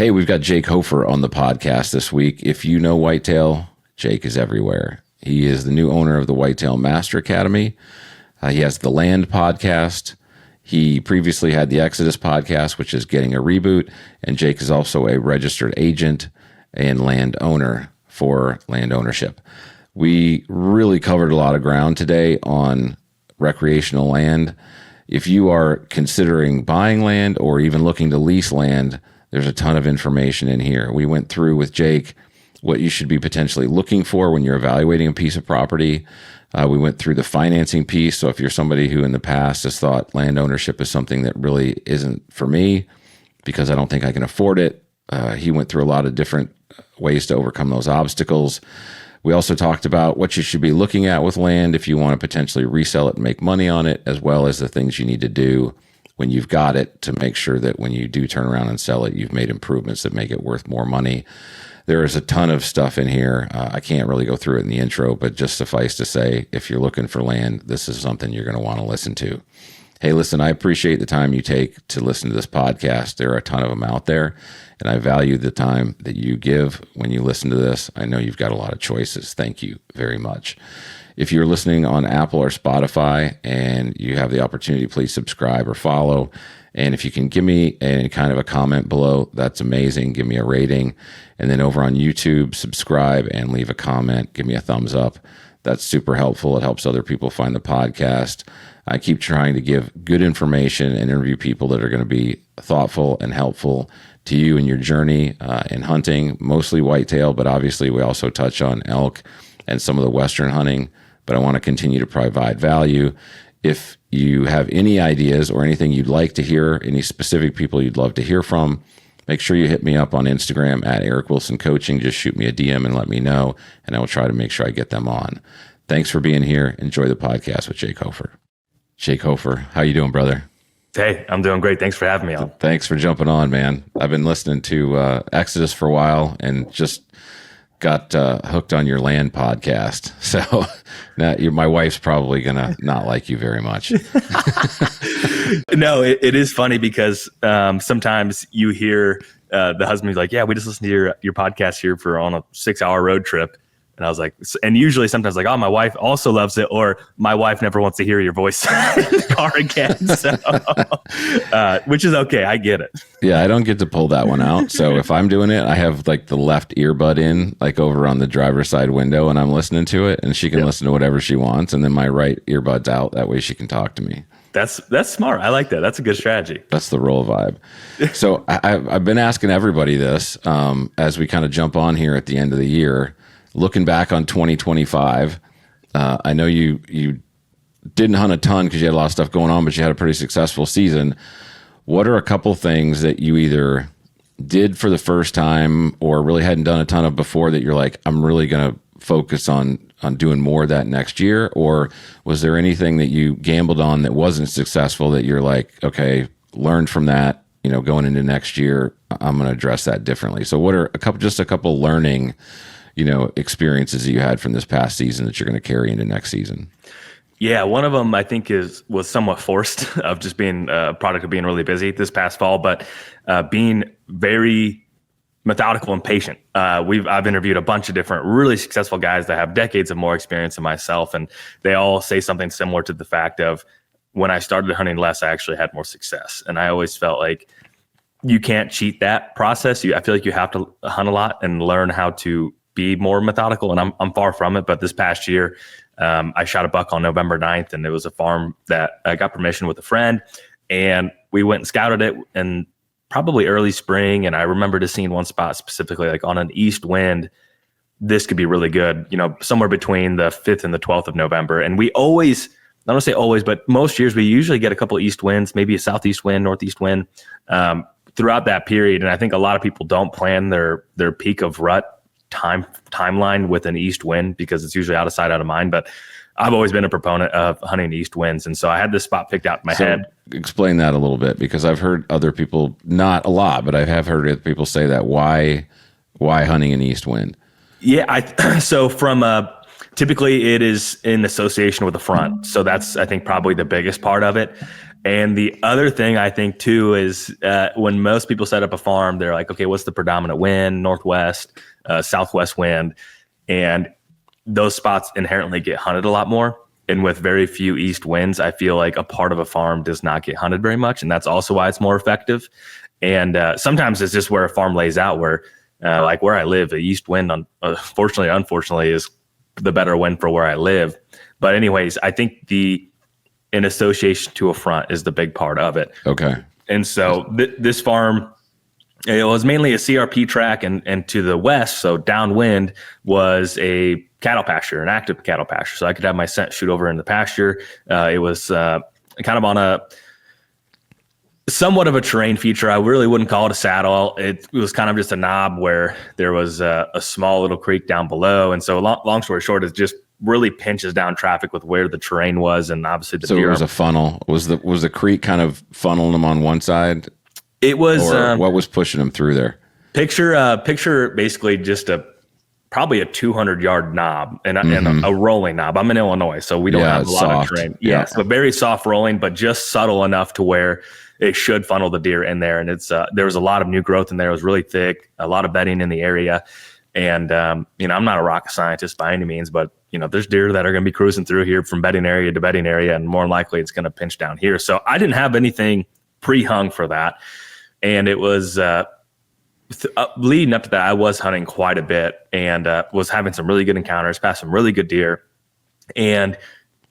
Hey, we've got Jake Hofer on the podcast this week. If you know Whitetail, Jake is everywhere. He is the new owner of the Whitetail Master Academy. He has the Land podcast. He previously had the Exodus podcast, which is getting a reboot. And Jake is also a registered agent and land owner for land ownership. We really covered a lot of ground today on recreational land. If you are considering buying land or even looking to lease land, there's a ton of information in here. We went through with Jake what you should be potentially looking for when you're evaluating a piece of property. We went through the financing piece. So if you're somebody who in the past has thought land ownership is something that really isn't for me because I don't think I can afford it, he went through a lot of different ways to overcome those obstacles. We also talked about what you should be looking at with land if you want to potentially resell it and make money on it, as well as the things you need to do when you've got it to make sure that when you do turn around and sell it, you've made improvements that make it worth more money. There is a ton of stuff in here. I can't really go through it in the intro, but just suffice to say, if you're looking for land, this is something you're going to want to listen to. Hey, listen, I appreciate the time you take to listen to this podcast. There are a ton of them out there, and I value the time that you give when you listen to this. I know you've got a lot of choices. Thank you very much. If you're listening on Apple or Spotify and you have the opportunity, please subscribe or follow. And if you can give me any kind of a comment below, that's amazing. Give me a rating. And then over on YouTube, subscribe and leave a comment. Give me a thumbs up. That's super helpful. It helps other people find the podcast. I keep trying to give good information and interview people that are going to be thoughtful and helpful to you in your journey in hunting, mostly whitetail, but obviously we also touch on elk and some of the Western hunting, but I want to continue to provide value. If you have any ideas or anything you'd like to hear, any specific people you'd love to hear from, make sure you hit me up on Instagram at Eric Wilson Coaching. Just shoot me a DM and let me know, and I will try to make sure I get them on. Thanks for being here. Enjoy the podcast with Jake Hofer. Jake Hofer, how you doing, brother? Hey, I'm doing great. Thanks for having me on. Thanks for jumping on, man. I've been listening to Exodus for a while and just got hooked on your land podcast. So now my wife's probably going to not like you very much. No, it is funny because sometimes you hear the husband's like, yeah, we just listened to your podcast here on a 6-hour road trip. And I was like, and usually sometimes like, oh, my wife also loves it, or my wife never wants to hear your voice in the car again. So, which is okay. I get it. Yeah, I don't get to pull that one out. So if I'm doing it, I have like the left earbud in, like over on the driver's side window, and I'm listening to it, and she can listen to whatever she wants. And then my right earbud's out. That way she can talk to me. That's smart. I like that. That's a good strategy. That's the roll vibe. So I've been asking everybody this as we kind of jump on here at the end of the year. Looking back on 2025, I know you didn't hunt a ton because you had a lot of stuff going on, but you had a pretty successful season. What are a couple things that you either did for the first time or really hadn't done a ton of before that you're like, I'm really going to focus on doing more of that next year? Or was there anything that you gambled on that wasn't successful that you're like, okay, learned from that, going into next year, I'm going to address that differently. So what are a couple learning experiences that you had from this past season that you're going to carry into next season? Yeah, one of them I think was somewhat forced of just being a product of being really busy this past fall, but being very methodical and patient. I've interviewed a bunch of different really successful guys that have decades of more experience than myself, and they all say something similar to the fact of when I started hunting less, I actually had more success. And I always felt like you can't cheat that process. I feel like you have to hunt a lot and learn how to be more methodical, and I'm far from it. But this past year, I shot a buck on November 9th, and it was a farm that I got permission with a friend, and we went and scouted it in probably early spring. And I remember just seeing one spot specifically, like on an east wind, this could be really good, somewhere between the 5th and the 12th of November. And we always, I don't say always, but most years we usually get a couple of east winds, maybe a southeast wind, northeast wind throughout that period. And I think a lot of people don't plan their peak of rut timeline with an east wind because it's usually out of sight, out of mind. But I've always been a proponent of hunting east winds. And so I had this spot picked out in my head. Explain that a little bit, because I've heard other people, not a lot, but I have heard people say that. Why hunting an east wind? Yeah. So typically it is in association with the front. So that's, I think, probably the biggest part of it. And the other thing I think too is when most people set up a farm, they're like, okay, what's the predominant wind? Northwest, southwest wind. And those spots inherently get hunted a lot more. And with very few east winds, I feel like a part of a farm does not get hunted very much. And that's also why it's more effective. And sometimes it's just where a farm lays out where, like where I live, the east wind, unfortunately, is the better wind for where I live. But anyways, I think in association to a front is the big part of it. Okay. And so this farm, it was mainly a CRP track, and to the west, so downwind, was a cattle pasture, an active cattle pasture. So I could have my scent shoot over in the pasture. It was kind of on a somewhat of a terrain feature. I really wouldn't call it a saddle. It was kind of just a knob where there was a small little creek down below. And so long story short, it just really pinches down traffic with where the terrain was, and obviously the deer. So it was a funnel. Was the creek kind of funneling them on one side? It was. Or what was pushing them through there? Picture basically just probably a 200-yard knob and a rolling knob. I'm in Illinois, so we don't have a lot of terrain. Yeah, so very soft rolling, but just subtle enough to where it should funnel the deer in there. And it's there was a lot of new growth in there. It was really thick, a lot of bedding in the area. And I'm not a rocket scientist by any means, but there's deer that are going to be cruising through here from bedding area to bedding area, and more than likely it's going to pinch down here. So I didn't have anything pre-hung for that. And it was leading up to that, I was hunting quite a bit and was having some really good encounters, passed some really good deer. And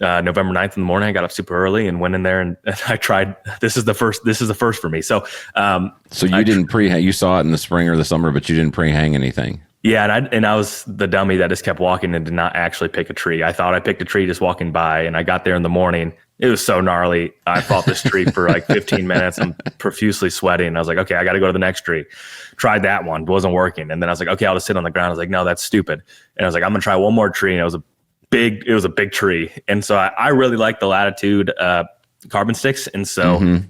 November 9th in the morning, I got up super early and went in there and I tried. This is the first for me. So you didn't pre-hang. You saw it in the spring or the summer, but you didn't pre-hang anything. Yeah, and I was the dummy that just kept walking and did not actually pick a tree. I thought I picked a tree just walking by, and I got there in the morning. It was so gnarly. I fought this tree for like 15 minutes. I'm profusely sweating. I was like, okay, I got to go to the next tree. Tried that one. Wasn't working. And then I was like, okay, I'll just sit on the ground. I was like, no, that's stupid. And I was like, I'm going to try one more tree. And it was a big tree. And so I really like the Latitude carbon sticks. And so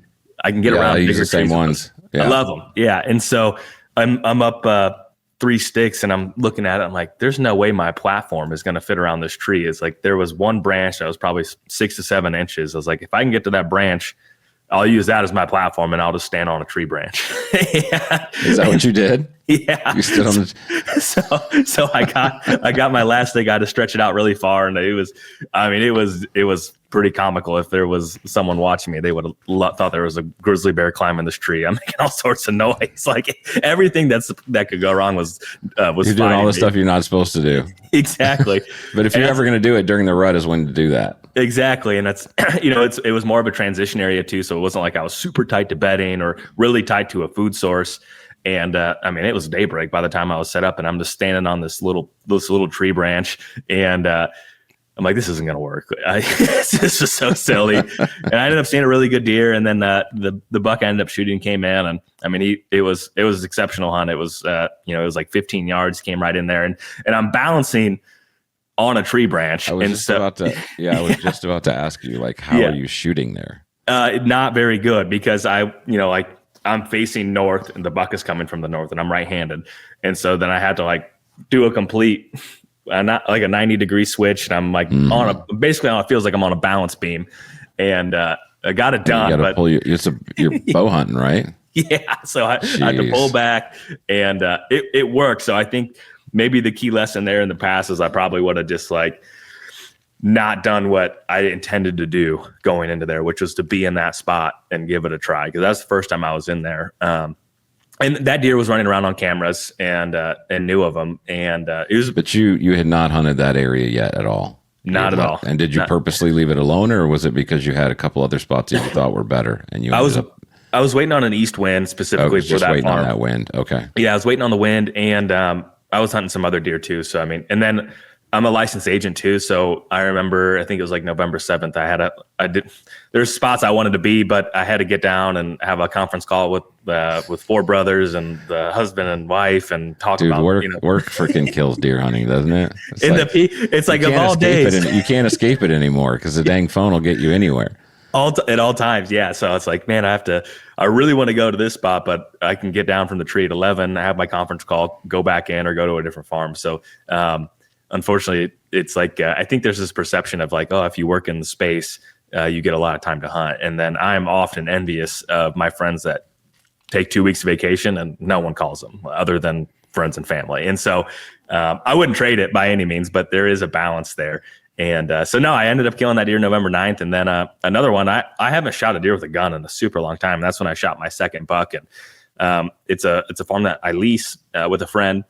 I can get around I bigger use the same trees. ones. Yeah. I love them. Yeah. And so I'm up 3 sticks and I'm looking at it. I'm like, there's no way my platform is going to fit around this tree. It's like, there was one branch that was probably 6 to 7 inches. I was like, if I can get to that branch, I'll use that as my platform and I'll just stand on a tree branch. Yeah. Is that what you did? Yeah. You stood on the... So I got my last stick. I had to stretch it out really far. And it was pretty comical. If there was someone watching me, they would have thought there was a grizzly bear climbing this tree. I'm making all sorts of noise. Like everything that could go wrong was You're doing all the stuff you're not supposed to do. Exactly. But if you're ever going to do it during the rut is when to do that. Exactly. And that's, it was more of a transition area too. So it wasn't like I was super tight to bedding or really tight to a food source. And it was daybreak by the time I was set up, and I'm just standing on this little tree branch, and I'm like, this isn't gonna work. This is just so silly. And I ended up seeing a really good deer, and then the buck I ended up shooting came in, and it was an exceptional hunt. It was it was like 15 yards, came right in there, and I'm balancing on a tree branch. I was just about to ask you, like, how are you shooting there? Not very good, because I'm facing north and the buck is coming from the north and I'm right-handed. And so then I had to do a complete, not like a 90-degree switch. And I'm like it feels like I'm on a balance beam, and I got it done. You got to pull you're bow hunting, right? Yeah. So I had to pull back, and it worked. So I think maybe the key lesson there in the past is I probably would have just not done what I intended to do going into there, which was to be in that spot and give it a try. Because that's the first time I was in there. And that deer was running around on cameras and knew of them. And it was. But you had not hunted that area yet at all. Not at all. And did you purposely leave it alone, or was it because you had a couple other spots that you thought were better? And I was waiting on an east wind specifically for that farm. Waiting on that wind. Okay. Yeah, I was waiting on the wind, and I was hunting some other deer too. So and then I'm a licensed agent too. So I remember, I think it was like November 7th. There's spots I wanted to be, but I had to get down and have a conference call with 4 brothers and the husband and wife and talk about work freaking kills deer hunting, doesn't it? It's like of all days, you can't escape it anymore because the dang phone will get you anywhere. At all times. Yeah. So it's like, man, I really want to go to this spot, but I can get down from the tree at 11, I have my conference call, go back in or go to a different farm. So, unfortunately, it's like I think there's this perception of if you work in the space you get a lot of time to hunt. And then I'm often envious of my friends that take 2 weeks of vacation and no one calls them other than friends and family. And so I wouldn't trade it by any means, but there is a balance there. And so no, I ended up killing that deer November 9th. And then another one, I haven't shot a deer with a gun in a super long time. And that's when I shot my second buck. And it's a farm that I lease with a friend.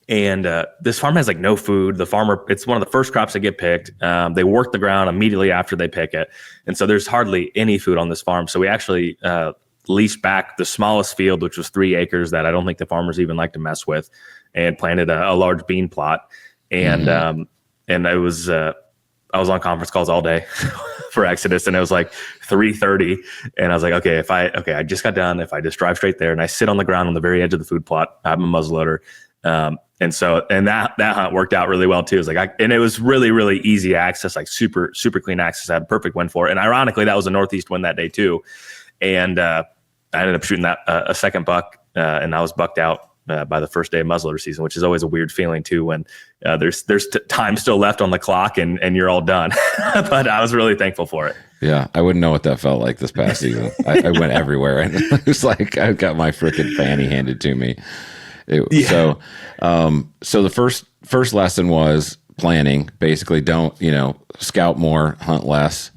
And this farm has like no food. The farmer, it's one of the first crops that get picked. They work the ground immediately after they pick it. And so there's hardly any food on this farm. So we actually leased back the smallest field, which was 3 acres that I don't think the farmers even like to mess with, and planted a large bean plot. And and it was I was on conference calls all day for Exodus, and it was like 3:30, and I was like, okay, I just got done. If I just drive straight there and I sit on the ground on the very edge of the food plot, I have a muzzleloader. And that hunt worked out really well too. It was like, and it was really, really easy access, like super, super clean access. I had perfect wind for it. And ironically, that was a northeast wind that day too. And, I ended up shooting that, a second buck, and I was bucked out, by the first day of muzzleloader season, which is always a weird feeling too, when, there's time still left on the clock and you're all done. But I was really thankful for it. Yeah. I wouldn't know what that felt like this past season. I went everywhere, and it was like, I got my freaking fanny handed to me. So the first lesson was planning. Basically, don't, scout more, hunt less.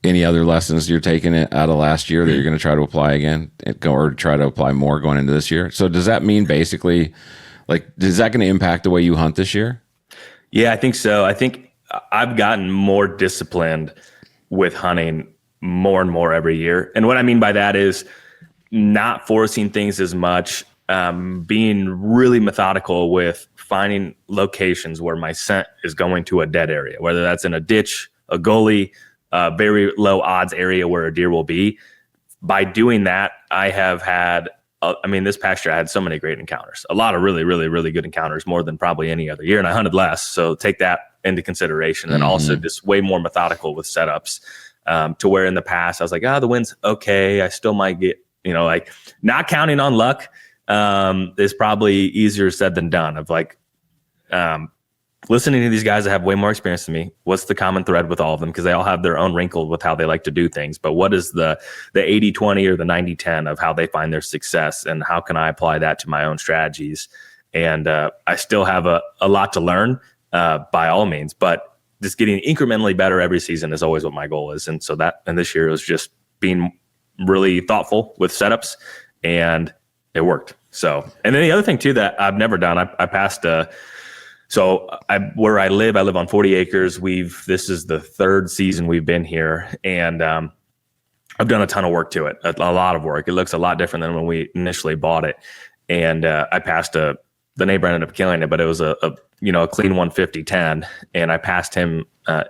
Any other lessons you're taking it out of last year that you're going to try to apply again, or try to apply more going into this year? So does that mean basically, like, is that going to impact the way you hunt this year? Yeah, I think so. I think I've gotten more disciplined with hunting more and more every year. And what I mean by that is not forcing things as much. Being really methodical with finding locations where my scent is going to a dead area, whether that's in a ditch, a gully, a very low odds area where a deer will be. By doing that, I have had, this past year I had so many great encounters, a lot of really, really, really good encounters, more than probably any other year. And I hunted less. So take that into consideration. And also just way more methodical with setups, to where in the past I was like, the wind's okay. I still might get, like, not counting on luck. Is probably easier said than done, of like, listening to these guys that have way more experience than me. What's the common thread with all of them? Because they all have their own wrinkle with how they like to do things. But what is the 80-20 or the 90-10 of how they find their success, and how can I apply that to my own strategies? And I still have a lot to learn, by all means, but just getting incrementally better every season is always what my goal is. And so and this year was just being really thoughtful with setups, and it worked. So, and then the other thing too that I've never done, I passed, where I live on 40 acres. This is the 3rd season we've been here, and I've done a ton of work to it, a lot of work. It looks a lot different than when we initially bought it. And I passed the neighbor ended up killing it, but it was a clean 150-10. And I passed him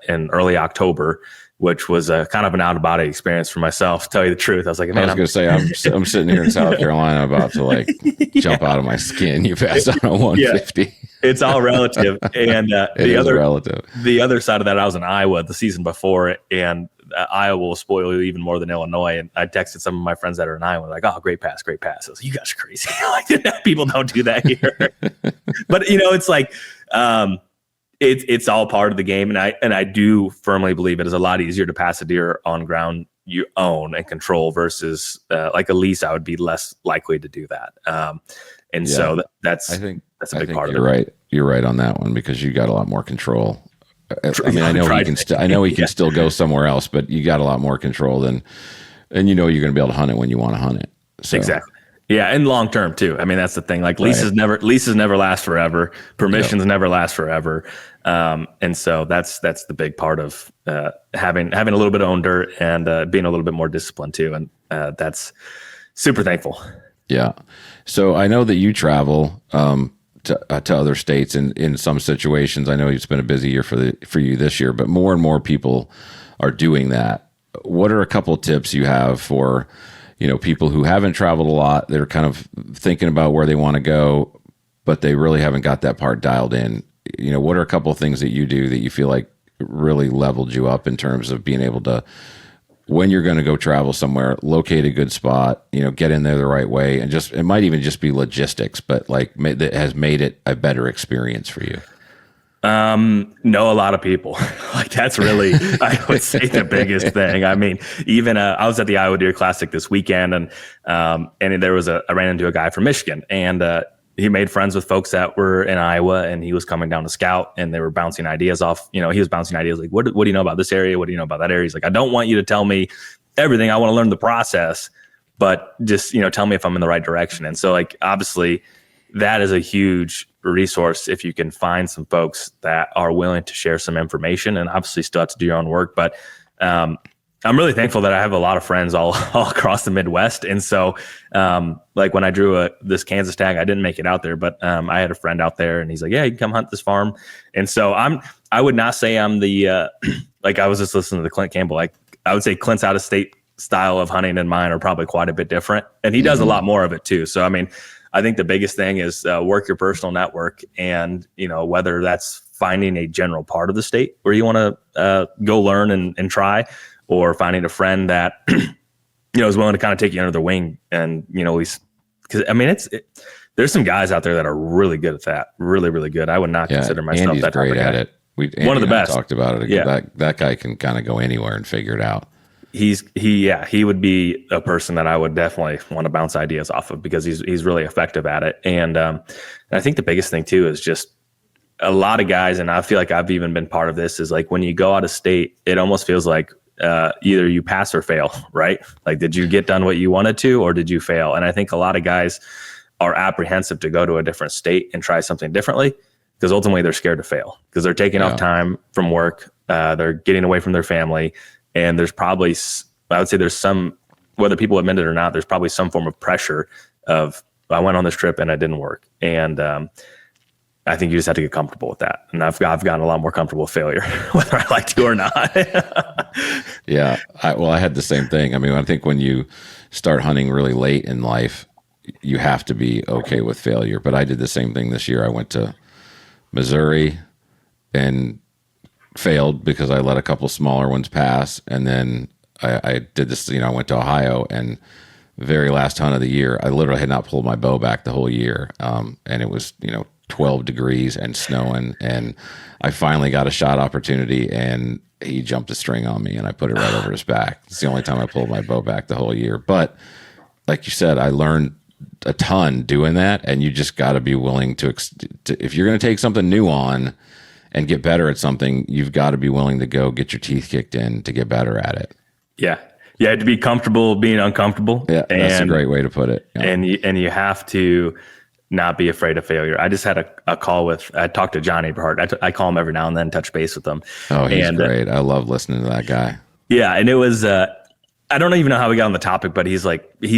in early October, which was a kind of an out-of-body experience for myself, to tell you the truth. I was like, man, I was going to say, I'm sitting here in South Carolina about to jump out of my skin. You passed on a 150. Yeah, it's all relative. And relative. The other side of that, I was in Iowa the season before, and Iowa will spoil you even more than Illinois. And I texted some of my friends that are in Iowa, like, oh, great pass, great pass. I was like, you guys are crazy. Like, people don't do that here. But, it's like, it's all part of the game. And I do firmly believe it is a lot easier to pass a deer on ground you own and control versus like a lease. I would be less likely to do that. So that's a big part of it. Right. You're right on that one, because you got a lot more control. I know he can still go somewhere else, but you got a lot more control and you're going to be able to hunt it when you want to hunt it. So. Exactly. Yeah, and long term too. That's the thing. Like leases never last forever. Permissions never last forever. And so that's the big part of having a little bit of own dirt and being a little bit more disciplined too. And that's super thankful. Yeah. So I know that you travel to other states, and in some situations, I know it's been a busy year for you this year, but more and more people are doing that. What are a couple of tips you have for people who haven't traveled a lot? They're kind of thinking about where they want to go, but they really haven't got that part dialed in. What are a couple of things that you do that you feel like really leveled you up in terms of being able to, when you're going to go travel somewhere, locate a good spot, get in there the right way, and it might even just be logistics, but that has made it a better experience for you? Know a lot of people. Like that's really, I would say, the biggest thing. I mean, even I was at the Iowa Deer Classic this weekend, and there was I ran into a guy from Michigan, and he made friends with folks that were in Iowa, and he was coming down to scout, and they were bouncing ideas off. He was bouncing ideas like, what do you know about this area? What do you know about that area? He's like, I don't want you to tell me everything. I want to learn the process, but just tell me if I'm in the right direction. And so, like, obviously, that is a huge resource if you can find some folks that are willing to share some information, and obviously still have to do your own work. But I'm really thankful that I have a lot of friends all across the Midwest. And so like when I drew this Kansas tag, I didn't make it out there, but I had a friend out there, and he's like, yeah, you can come hunt this farm. And so I would not say I'm the, like I was just listening to Clint Campbell. Like I would say Clint's out of state style of hunting and mine are probably quite a bit different. And he does a lot more of it too. So, I mean, I think the biggest thing is work your personal network, and whether that's finding a general part of the state where you want to go learn and try, or finding a friend that is willing to kind of take you under their wing, and because I mean there's some guys out there that are really good at that, really really good. I would not consider myself Andy's that great at it. One of the best. Talked about it. Yeah. That guy can kind of go anywhere and figure it out. He would be a person that I would definitely want to bounce ideas off of, because he's really effective at it. And I think the biggest thing too is just a lot of guys, and I feel like I've even been part of this, is like when you go out of state, it almost feels like either you pass or fail, right? Like, did you get done what you wanted to, or did you fail? And I think a lot of guys are apprehensive to go to a different state and try something differently, because ultimately they're scared to fail, because they're taking off time from work. They're getting away from their family. And there's probably, I would say there's some, whether people admit it or not, there's probably some form of pressure of, I went on this trip and it didn't work. And I think you just have to get comfortable with that. And I've gotten a lot more comfortable with failure, whether I like to or not. Yeah. I had the same thing. I mean, I think when you start hunting really late in life, you have to be okay with failure. But I did the same thing this year. I went to Missouri and failed because I let a couple smaller ones pass. And then I did this, I went to Ohio, and very last hunt of the year, I literally had not pulled my bow back the whole year. And it was, 12 degrees and snowing, and I finally got a shot opportunity, and he jumped a string on me, and I put it right over his back. It's the only time I pulled my bow back the whole year. But like you said, I learned a ton doing that, and you just got to be willing to if you're going to take something new on and get better at something, you've got to be willing to go get your teeth kicked in to get better at it. Yeah. You had to be comfortable being uncomfortable. Yeah, that's a great way to put it. Yeah. And you have to not be afraid of failure. I just had a call I talked to John Aberhart. I call him every now and then, touch base with him. Oh, he's great. I love listening to that guy. Yeah. And it was, I don't even know how we got on the topic, but he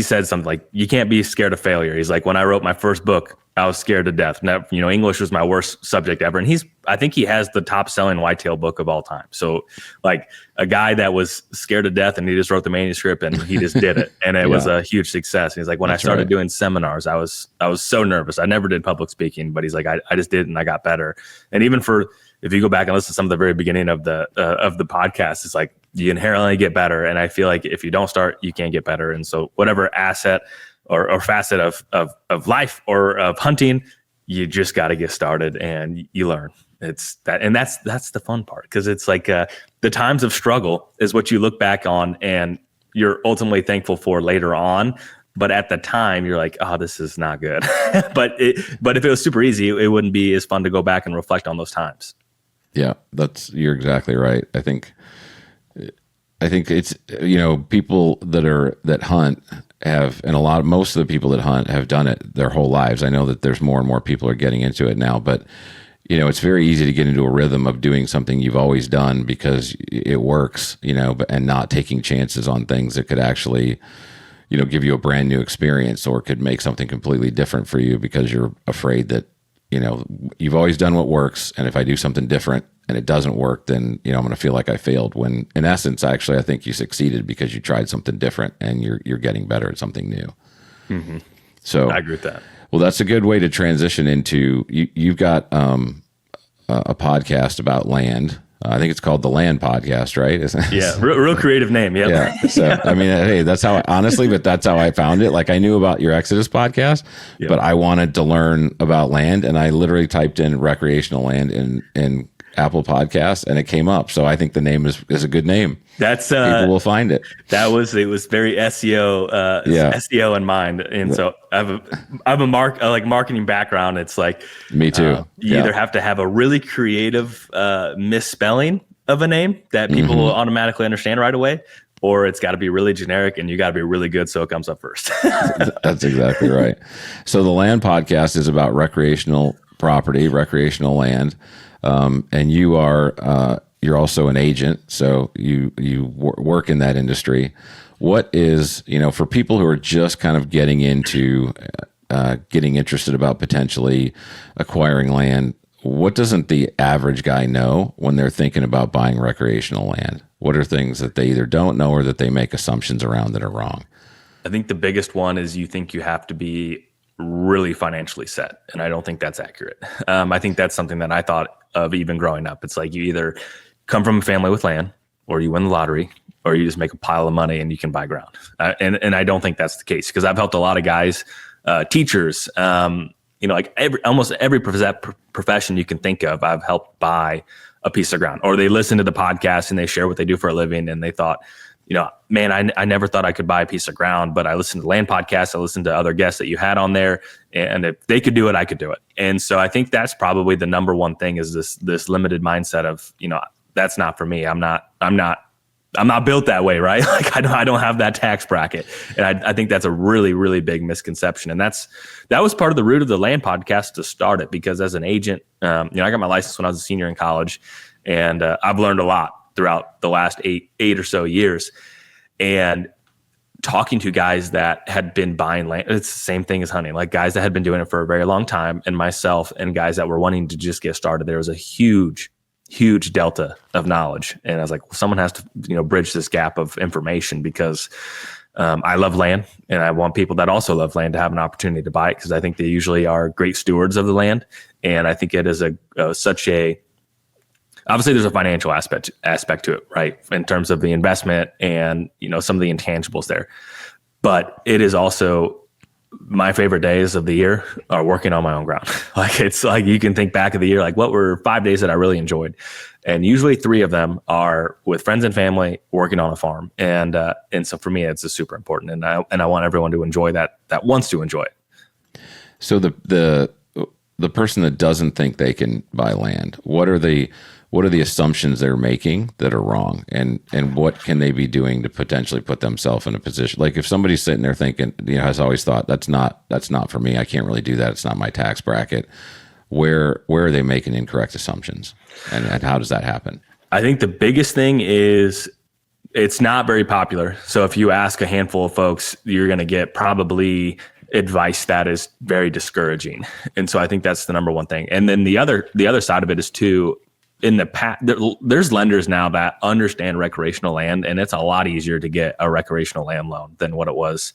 said something like, you can't be scared of failure. He's like, when I wrote my first book, I was scared to death. Now, English was my worst subject ever. And I think he has the top selling whitetail book of all time. So like a guy that was scared to death, and he just wrote the manuscript and he just did it. And it was a huge success. And he's like, when I started doing seminars, I was so nervous. I never did public speaking, but he's like, I just did it and I got better. And even if you go back and listen to some of the very beginning of the podcast, it's like you inherently get better. And I feel like if you don't start, you can't get better. And so whatever asset or facet of life or of hunting, you just got to get started and you learn. It's that, and that's the fun part, because it's like the times of struggle is what you look back on and you're ultimately thankful for later on. But at the time, you're like, oh, this is not good. But if it was super easy, it wouldn't be as fun to go back and reflect on those times. Yeah, you're exactly right. I think it's, people that hunt have, and most of the people that hunt have done it their whole lives. I know that there's more and more people are getting into it now, but it's very easy to get into a rhythm of doing something you've always done because it works, and not taking chances on things that could actually, give you a brand new experience, or could make something completely different for you because you're afraid that, you've always done what works. And if I do something different and it doesn't work, then, I'm going to feel like I failed, when in essence, actually, I think you succeeded because you tried something different and you're getting better at something new. Mm-hmm. So I agree with that. Well, that's a good way to transition into, you've got a podcast about land. I think it's called the Land Podcast, right? Yeah, real creative name. Yep. Yeah. So, I mean, hey, that's how but that's how I found it. Like, I knew about your Exodus podcast, but I wanted to learn about land, and I literally typed in recreational land in Apple Podcasts, and it came up. So I think the name is a good name. That's people will find it. It was very SEO, SEO in mind, and so I have a marketing background. It's like me too. You either have to have a really creative misspelling of a name that people will automatically understand right away, or it's got to be really generic and you got to be really good so it comes up first. That's exactly right. So the Land Podcast is about recreational property, recreational land, and you're also an agent, so you work in that industry. What is, for people who are just kind of getting interested about potentially acquiring land, what doesn't the average guy know when they're thinking about buying recreational land? What are things that they either don't know or that they make assumptions around that are wrong? I think the biggest one is you think you have to be really financially set, and I don't think that's accurate. I think that's something that I thought of even growing up. It's like you either come from a family with land, or you win the lottery, or you just make a pile of money and you can buy ground. And I don't think that's the case, because I've helped a lot of guys, teachers, like almost every profession you can think of, I've helped buy a piece of ground, or they listen to the podcast and they share what they do for a living. And they thought, man, I never thought I could buy a piece of ground, but I listened to Land Podcasts. I listened to other guests that you had on there, and if they could do it, I could do it. And so I think that's probably the number one thing, is this limited mindset of, that's not for me. I'm not built that way, right? Like I don't have that tax bracket. And I think that's a really, really big misconception. And that was part of the root of the Land Podcast to start it, because as an agent, I got my license when I was a senior in college, and I've learned a lot throughout the last eight or so years. And talking to guys that had been buying land, it's the same thing as hunting, like guys that had been doing it for a very long time, and myself, and guys that were wanting to just get started. There was a huge delta of knowledge. And I was like, well, someone has to, bridge this gap of information, because I love land, and I want people that also love land to have an opportunity to buy it, because I think they usually are great stewards of the land. And I think it is obviously there's a financial aspect to it, right? In terms of the investment and, some of the intangibles there. But it is also, my favorite days of the year are working on my own ground. Like, it's like, you can think back of the year, like what were 5 days that I really enjoyed? And usually 3 of them are with friends and family working on a farm. And so for me, it's super important. And I want everyone to enjoy that wants to enjoy it. So the person that doesn't think they can buy land, what are the assumptions they're making that are wrong, and what can they be doing to potentially put themselves in a position? Like, if somebody's sitting there thinking, has always thought, that's not for me, I can't really do that, it's not my tax bracket. Where are they making incorrect assumptions, and how does that happen? I think the biggest thing is it's not very popular. So if you ask a handful of folks, you're going to get probably advice that is very discouraging. And so I think that's the number one thing. And then the other side of it is too, in the past, there's lenders now that understand recreational land, and it's a lot easier to get a recreational land loan than what it was,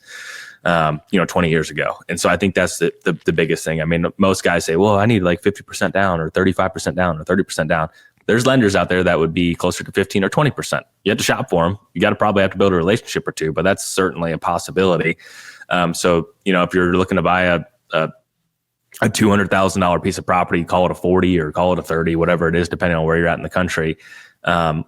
20 years ago. And so I think that's the biggest thing. I mean, most guys say, well, I need like 50% down, or 35% down, or 30% down. There's lenders out there that would be closer to 15 or 20%. You have to shop for them. You probably have to build a relationship or two, but that's certainly a possibility. So, if you're looking to buy a $200,000 piece of property, call it a 40 or call it a 30, whatever it is, depending on where you're at in the country. I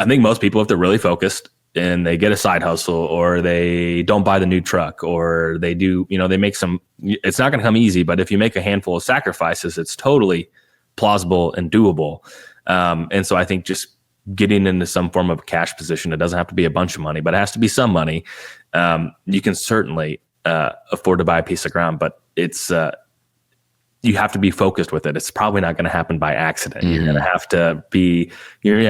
think most people, if they're really focused and they get a side hustle, or they don't buy the new truck, or they do, they make it's not going to come easy, but if you make a handful of sacrifices, it's totally plausible and doable. And so I think just getting into some form of cash position, it doesn't have to be a bunch of money, but it has to be some money. You can certainly afford to buy a piece of ground, but it's, you have to be focused with it. It's probably not going to happen by accident. Mm-hmm. You're going to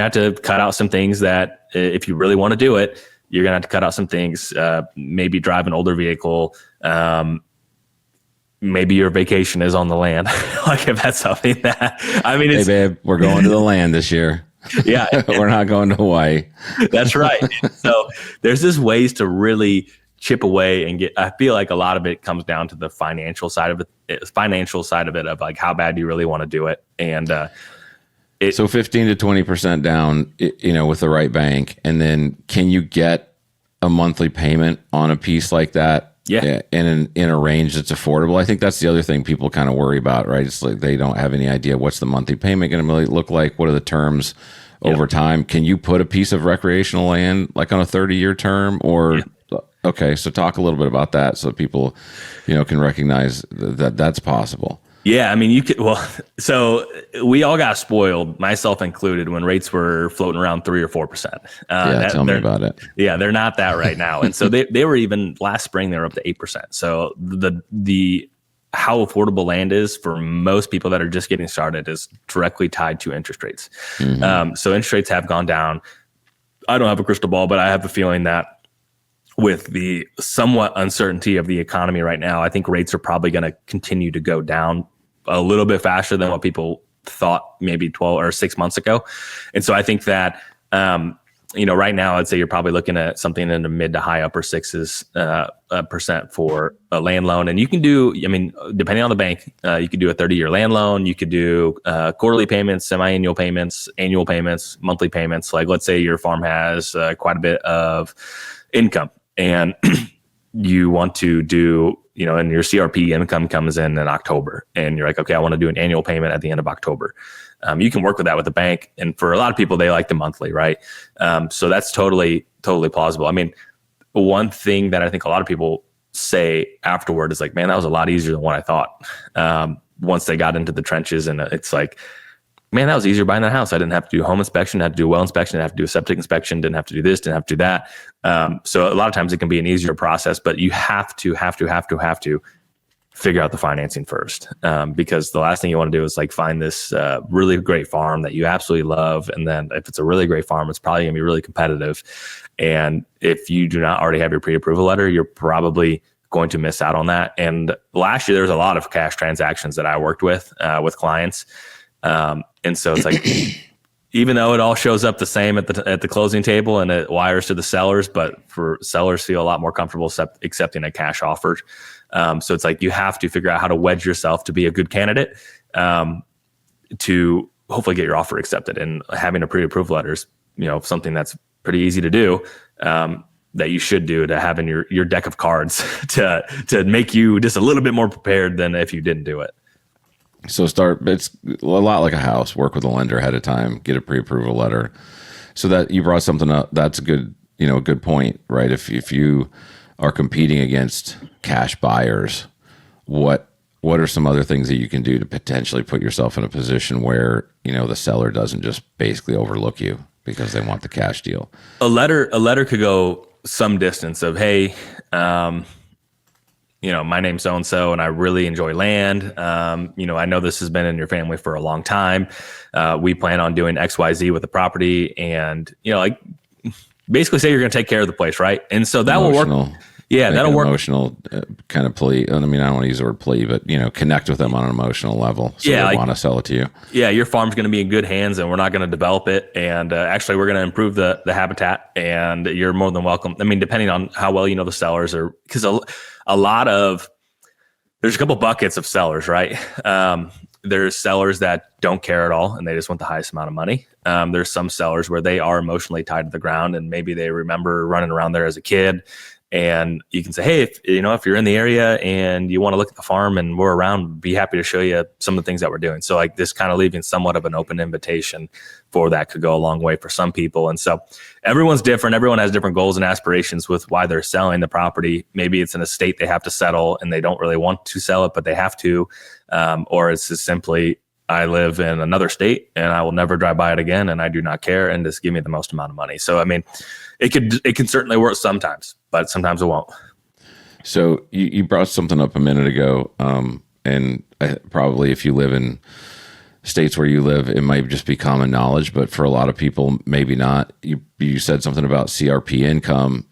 have to cut out some things that, if you really want to do it, you're going to have to cut out some things, maybe drive an older vehicle. Maybe your vacation is on the land. Like, if that's something that, hey babe, we're going to the land this year. Yeah. We're not going to Hawaii. That's right. So there's just ways to really chip away and I feel like a lot of it comes down to the financial side of it of like, how bad do you really want to do it? And So 15 to 20% down, with the right bank. And then can you get a monthly payment on a piece like that? Yeah. In a range that's affordable? I think that's the other thing people kind of worry about, right? It's like they don't have any idea what's the monthly payment going to really look like. What are the terms over time? Can you put a piece of recreational land like on a 30-year term or... Yeah. Okay, so talk a little bit about that so people, can recognize that that's possible. Yeah, I mean, you could. Well, so we all got spoiled, myself included, when rates were floating around 3 or 4%. Tell me about it. Yeah, they're not that right now, and so they were even last spring they were up to 8%. So the how affordable land is for most people that are just getting started is directly tied to interest rates. Mm-hmm. So interest rates have gone down. I don't have a crystal ball, but I have a feeling that with the somewhat uncertainty of the economy right now, I think rates are probably going to continue to go down a little bit faster than what people thought maybe 12 or 6 months ago. And so I think that, right now, I'd say you're probably looking at something in the mid to high upper sixes percent for a land loan. And you can do, depending on the bank, you could do a 30-year land loan. You could do quarterly payments, semi-annual payments, annual payments, monthly payments. Like, let's say your farm has quite a bit of income and you want to do, and your CRP income comes in October and you're like, okay, I want to do an annual payment at the end of October. You can work with that with the bank. And for a lot of people, they like the monthly, right? So that's totally plausible. I mean, one thing that I think a lot of people say afterward is like, man, that was a lot easier than what I thought. Once they got into the trenches, and it's like, man, that was easier buying that house. I didn't have to do home inspection, didn't have to do well inspection, didn't have to do a septic inspection, didn't have to do this, didn't have to do that. So a lot of times it can be an easier process, but you have to figure out the financing first. Because the last thing you want to do is like find this really great farm that you absolutely love. And then if it's a really great farm, it's probably gonna be really competitive. And if you do not already have your pre-approval letter, you're probably going to miss out on that. And last year, there was a lot of cash transactions that I worked with clients. And so it's like, even though it all shows up the same at the closing table and it wires to the sellers, but for sellers feel a lot more comfortable accepting a cash offer. So it's like, you have to figure out how to wedge yourself to be a good candidate, to hopefully get your offer accepted. And having a pre-approval letter is, something that's pretty easy to do, that you should do to have in your deck of cards to make you just a little bit more prepared than if you didn't do it. So it's a lot like a house. Work with a lender ahead of time, get a pre-approval letter. So that you brought something up, that's a good, a good point, right? If you are competing against cash buyers, what are some other things that you can do to potentially put yourself in a position where, the seller doesn't just basically overlook you because they want the cash deal? A letter could go some distance of, hey, my name's so-and-so and I really enjoy land. I know this has been in your family for a long time. We plan on doing XYZ with the property, and, basically say you're going to take care of the place. Right. And so that will work. Yeah, that'll work. Emotional kind of plea. I mean, I don't want to use the word plea, but, connect with them on an emotional level. So they want to sell it to you. Yeah. Your farm's going to be in good hands and we're not going to develop it. And actually we're going to improve the habitat, and you're more than welcome. I mean, depending on how well the sellers are, because there's a couple buckets of sellers, right? There's sellers that don't care at all and they just want the highest amount of money. There's some sellers where they are emotionally tied to the ground and maybe they remember running around there as a kid. And you can say, hey, if you're in the area and you want to look at the farm and we're around, be happy to show you some of the things that we're doing. So like this kind of leaving somewhat of an open invitation for that could go a long way for some people. And so everyone's different. Everyone has different goals and aspirations with why they're selling the property. Maybe it's an estate they have to settle and they don't really want to sell it, but they have to. Or it's just simply, I live in another state and I will never drive by it again and I do not care, and just give me the most amount of money. So, I mean, it can certainly work sometimes, but sometimes it won't. So you brought something up a minute ago, and probably if you live in states where you live, it might just be common knowledge, but for a lot of people, maybe not. You said something about CRP income.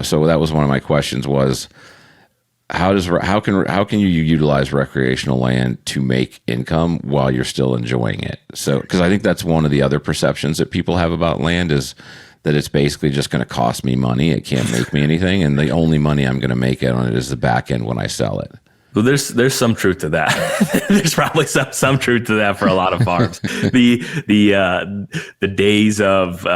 So that was one of my questions was, how can you utilize recreational land to make income while you're still enjoying it? So, because I think that's one of the other perceptions that people have about land is that it's basically just going to cost me money. It can't make me anything. And the only money I'm going to make on it is the back end when I sell it. Well, there's some truth to that. There's probably some truth to that for a lot of farms. The days of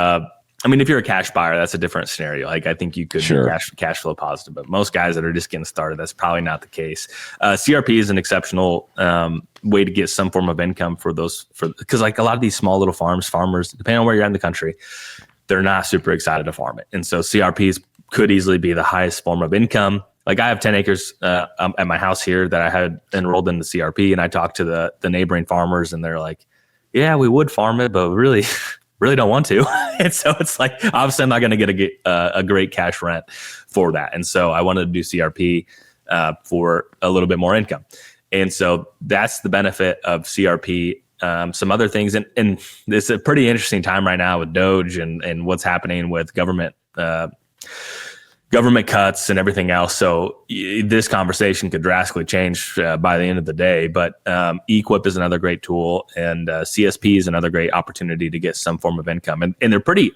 I mean, if you're a cash buyer, that's a different scenario. Like, I think you could be cash flow positive, but most guys that are just getting started, that's probably not the case. CRP is an exceptional way to get some form of income because like a lot of these small little farmers, depending on where you're at in the country, they're not super excited to farm it. And so CRPs could easily be the highest form of income. Like, I have 10 acres at my house here that I had enrolled in the CRP, and I talked to the neighboring farmers, and they're like, yeah, we would farm it, but really don't want to. And so it's like, obviously I'm not going to get a great cash rent for that. And so I wanted to do CRP for a little bit more income. And so that's the benefit of CRP. Some other things, and it's a pretty interesting time right now with Doge and what's happening with government cuts and everything else. So this conversation could drastically change by the end of the day. But Equip is another great tool, and CSP is another great opportunity to get some form of income. And they're pretty,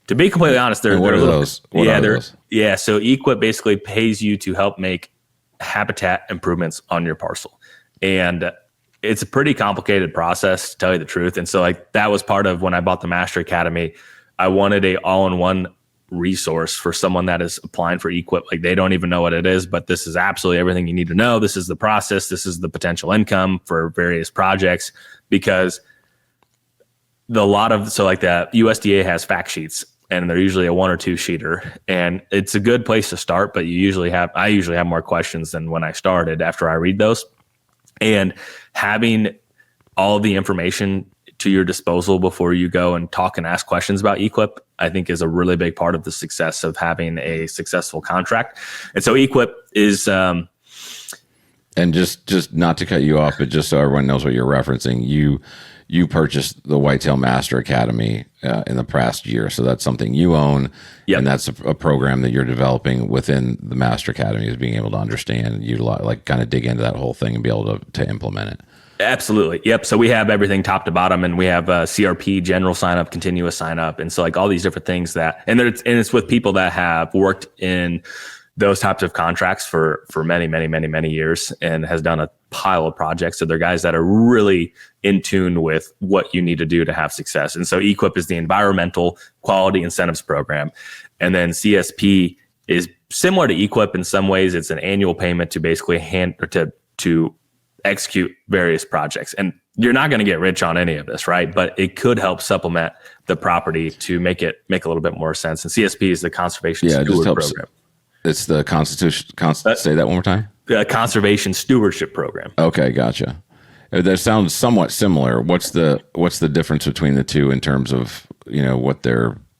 to be completely honest, they're those? Yeah. So Equip basically pays you to help make habitat improvements on your parcel, and it's a pretty complicated process, to tell you the truth. And so like that was part of when I bought the Master Academy. I wanted a all-in-one resource for someone that is applying for Equip. Like, they don't even know what it is, but this is absolutely everything you need to know. This is the process. This is the potential income for various projects, because the USDA has fact sheets, and they're usually a 1 or 2 sheeter, and it's a good place to start. But I usually have more questions than when I started after I read those, and having all the information to your disposal before you go and talk and ask questions about Equip, I think is a really big part of the success of having a successful contract. And so Equip is, and just not to cut you off, but just so everyone knows what you're referencing, you purchased the Whitetail Master Academy in the past year. So that's something you own. Yep. And that's a program that you're developing within the Master Academy, is being able to understand and utilize, like kind of dig into that whole thing and be able to implement it. Absolutely. Yep. So we have everything top to bottom, and we have CRP, general sign up, continuous sign up. And so like all these different things and it's with people that have worked in those types of contracts for many, many, many, many years, and has done a pile of projects. So they're guys that are really in tune with what you need to do to have success. And so Equip is the environmental quality incentives program. And then CSP is similar to Equip in some ways. It's an annual payment to basically to execute various projects. And you're not going to get rich on any of this, right? But it could help supplement the property to make a little bit more sense. And CSP is the Conservation Steward Program. It's the say that one more time. Conservation Stewardship Program. Okay, gotcha. That sounds somewhat similar. What's the difference between the two in terms of,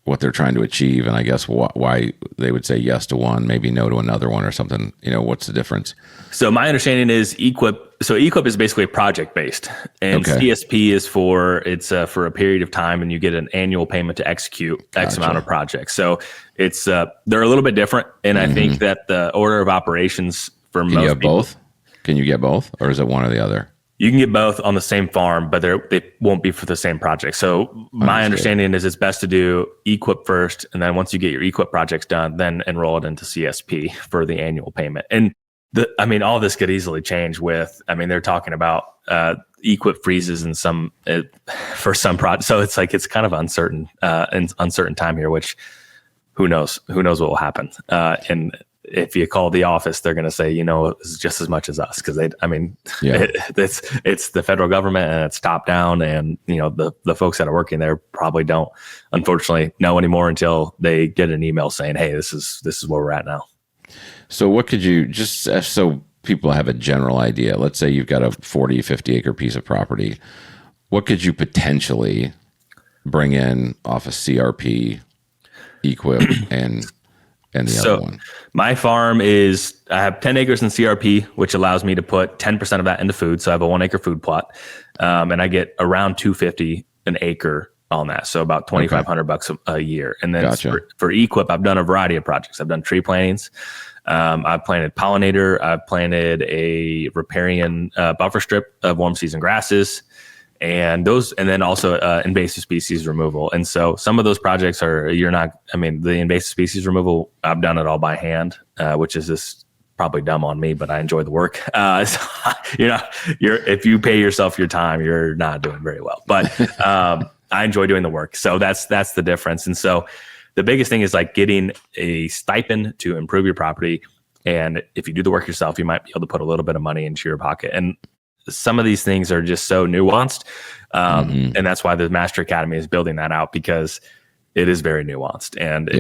what they're trying to achieve, and I guess why they would say yes to one, maybe no to another one or something? What's the difference? So my understanding is Equip is basically project based, and CSP is for a period of time, and you get an annual payment to execute X amount of projects. So it's they're a little bit different, and I think that the order of operations for most people. Can you have both? Can you get both, or is it one or the other? You can get both on the same farm, but they won't be for the same project. So my understanding is it's best to do Equip first, and then once you get your Equip projects done, then enroll it into CSP for the annual payment. And all this could easily change they're talking about Equip freezes for some projects. So it's like, it's kind of uncertain time here, which who knows what will happen. And if you call the office, they're going to say, it's just as much as us, because it's the federal government, and it's top down, and the folks that are working there probably don't, unfortunately, know anymore until they get an email saying, hey, this is where we're at now. So what could you, just so people have a general idea, let's say you've got a 40, 50 acre piece of property, what could you potentially bring in off of CRP, Equip, and the other one? My farm I have 10 acres in CRP, which allows me to put 10% of that into food. So I have a 1 acre food plot, and I get around $250 an acre on that. So about $2,500 a year. And then for Equip, I've done a variety of projects. I've done tree plantings. I've planted pollinator. I've planted a riparian buffer strip of warm season grasses, and then also invasive species removal. And so some of those projects the invasive species removal, I've done it all by hand, which is this probably dumb on me, but I enjoy the work. So, if you pay yourself your time, you're not doing very well. But I enjoy doing the work. So that's the difference. And so the biggest thing is like getting a stipend to improve your property. And if you do the work yourself, you might be able to put a little bit of money into your pocket. And some of these things are just so nuanced. And that's why the Master Academy is building that out, because it is very nuanced. And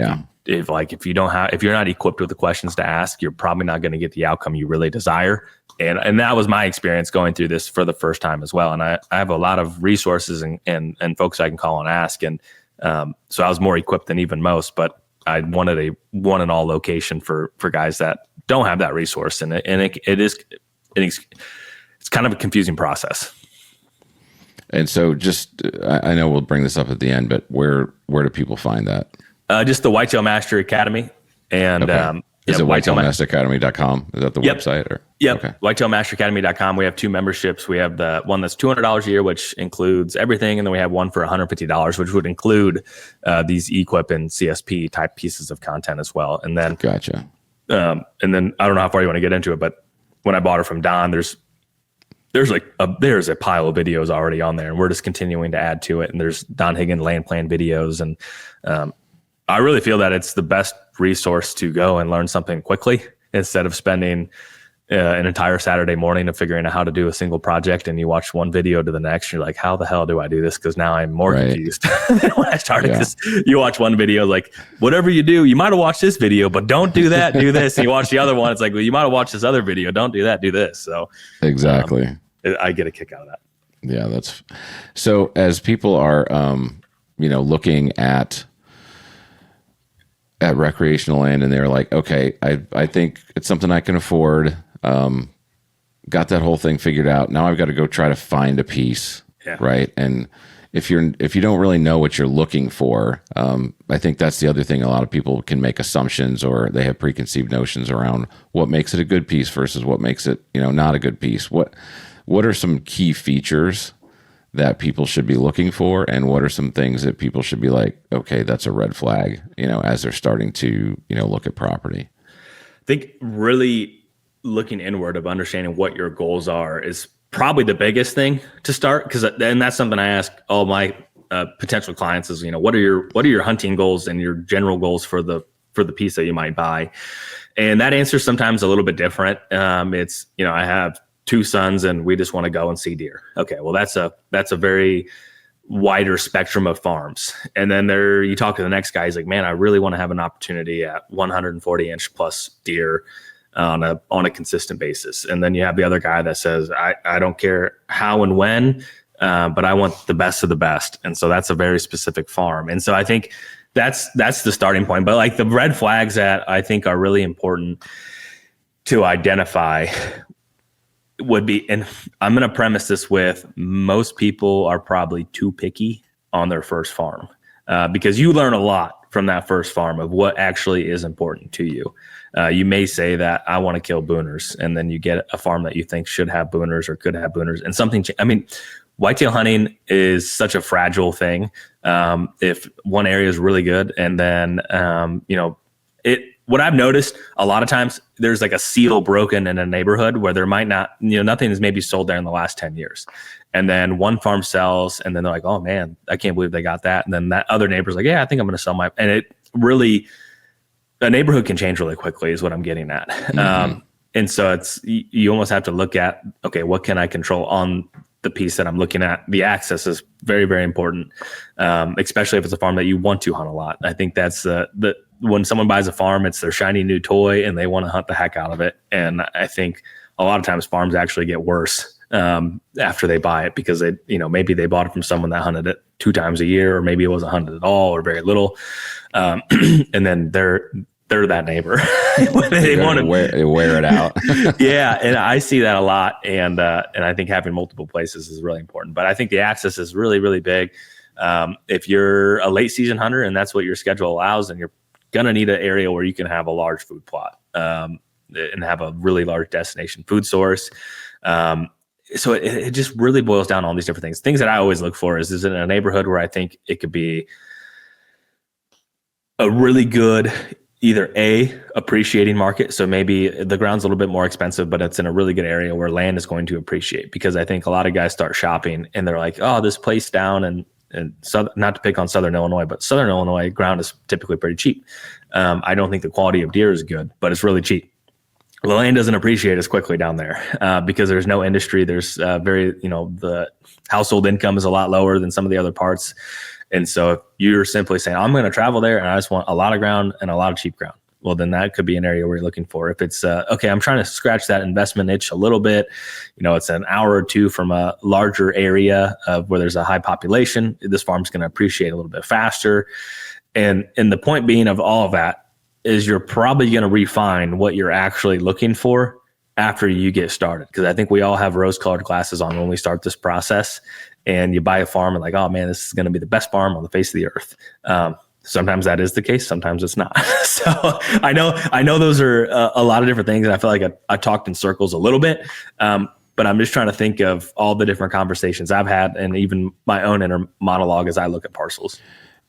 if you're not equipped with the questions to ask, you're probably not going to get the outcome you really desire. And that was my experience going through this for the first time as well. And I have a lot of resources and folks I can call and ask. And so I was more equipped than even most, but I wanted a one and all location for guys that don't have that resource. And it's kind of a confusing process. And so I know we'll bring this up at the end, but where do people find that? Just the Whitetail Master Academy. And is it whitetailmasteracademy.com? Is that the website? Or? Yep. Okay. Whitetailmasteracademy.com. We have 2 memberships. We have the one that's $200 a year, which includes everything. And then we have one for $150, which would include these equip and CSP type pieces of content as well. And then, gotcha. And then I don't know how far you want to get into it, but when I bought it from Don, there's a pile of videos already on there, and we're just continuing to add to it. And there's Don Higgins land plan videos. And I really feel that it's the best resource to go and learn something quickly instead of spending an entire Saturday morning of figuring out how to do a single project. And you watch one video to the next, you're like, how the hell do I do this? Because now I'm more confused than when I started. Because you watch one video, like, whatever you do, you might have watched this video, but don't do that, do this. And you watch the other one, it's like, well, you might have watched this other video, don't do that, do this. So exactly. I get a kick out of that. Yeah, that's so. As people are, looking at recreational land, and they're like, okay, I think it's something I can afford. Got that whole thing figured out. Now I've got to go try to find a piece, right? And if you don't really know what you're looking for, I think that's the other thing. A lot of people can make assumptions, or they have preconceived notions around what makes it a good piece versus what makes it, not a good piece. What are some key features that people should be looking for, and what are some things that people should be like, okay, that's a red flag, as they're starting to, look at property? I think really looking inward of understanding what your goals are is probably the biggest thing to start. And that's something I ask all my potential clients is, what are your hunting goals and your general goals for the piece that you might buy? And that answer is sometimes a little bit different. It's, I have 2 sons and we just want to go and see deer. Okay, well, that's a very wider spectrum of farms. And then you talk to the next guy, he's like, man, I really want to have an opportunity at 140 inch plus deer on a consistent basis. And then you have the other guy that says, I don't care how and when, but I want the best of the best. And so that's a very specific farm. And so I think that's the starting point. But like the red flags that I think are really important to identify would be, and I'm going to premise this with, most people are probably too picky on their first farm, because you learn a lot from that first farm of what actually is important to you. You may say that I want to kill booners, and then you get a farm that you think should have booners or could have booners, and something. Whitetail hunting is such a fragile thing. If one area is really good, and then what I've noticed a lot of times, there's like a seal broken in a neighborhood where there might not, nothing is maybe sold there in the last 10 years. And then one farm sells, and then they're like, oh man, I can't believe they got that. And then that other neighbor's like, yeah, I think I'm going to sell my, and it really, a neighborhood can change really quickly is what I'm getting at. Mm-hmm. And so you almost have to look at, okay, what can I control on the piece that I'm looking at? The access is very, very important, especially if it's a farm that you want to hunt a lot. I think that's when someone buys a farm, it's their shiny new toy and they want to hunt the heck out of it. And I think a lot of times farms actually get worse after they buy it, because maybe they bought it from someone that hunted it 2 times a year, or maybe it wasn't hunted at all or very little. And then they're that neighbor. They want to wear it out. Yeah. And I see that a lot. And I think having multiple places is really important, but I think the access is really, really big. If you're a late season hunter and that's what your schedule allows, then you're going to need an area where you can have a large food plot, and have a really large destination food source. So it just really boils down to all these different things. Things that I always look for is it in a neighborhood where I think it could be a really good either A, appreciating market. So maybe the ground's a little bit more expensive, but it's in a really good area where land is going to appreciate, because I think a lot of guys start shopping and they're like, oh, this place down and not to pick on Southern Illinois, but Southern Illinois ground is typically pretty cheap. I don't think the quality of deer is good, but it's really cheap. The land doesn't appreciate as quickly down there because there's no industry. There's the household income is a lot lower than some of the other parts. And so if you're simply saying, I'm going to travel there and I just want a lot of ground and a lot of cheap ground, well, then that could be an area where you're looking for. If it's, okay, I'm trying to scratch that investment itch a little bit, it's an hour or two from a larger area of where there's a high population, this farm's going to appreciate a little bit faster. And the point being of all of that is you're probably going to refine what you're actually looking for after you get started. Because I think we all have rose-colored glasses on when we start this process, and you buy a farm and like, oh man, this is going to be the best farm on the face of the earth. Sometimes that is the case. Sometimes it's not. So I know those are a lot of different things. And I feel like I talked in circles a little bit, but I'm just trying to think of all the different conversations I've had and even my own inner monologue as I look at parcels.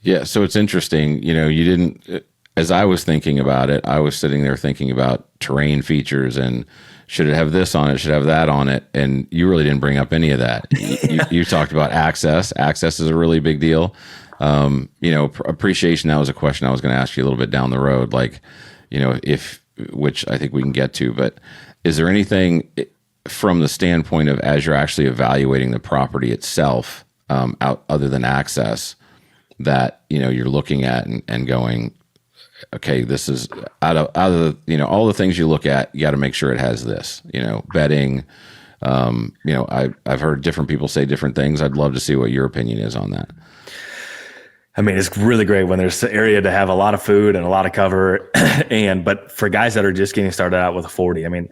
Yeah. So it's interesting, you didn't, as I was thinking about it, I was sitting there thinking about terrain features and should it have this on it, should it have that on it. And you really didn't bring up any of that. You talked about access. Access is a really big deal. Appreciation, that was a question I was going to ask you a little bit down the road, like, which I think we can get to, but is there anything from the standpoint of as you're actually evaluating the property itself, out other than access, that, you're looking at and going, okay, this is out of all the things you look at, you got to make sure it has this, bedding. I've heard different people say different things. I'd love to see what your opinion is on that. I mean, it's really great when there's an area to have a lot of food and a lot of cover. But for guys that are just getting started out with a 40, I mean,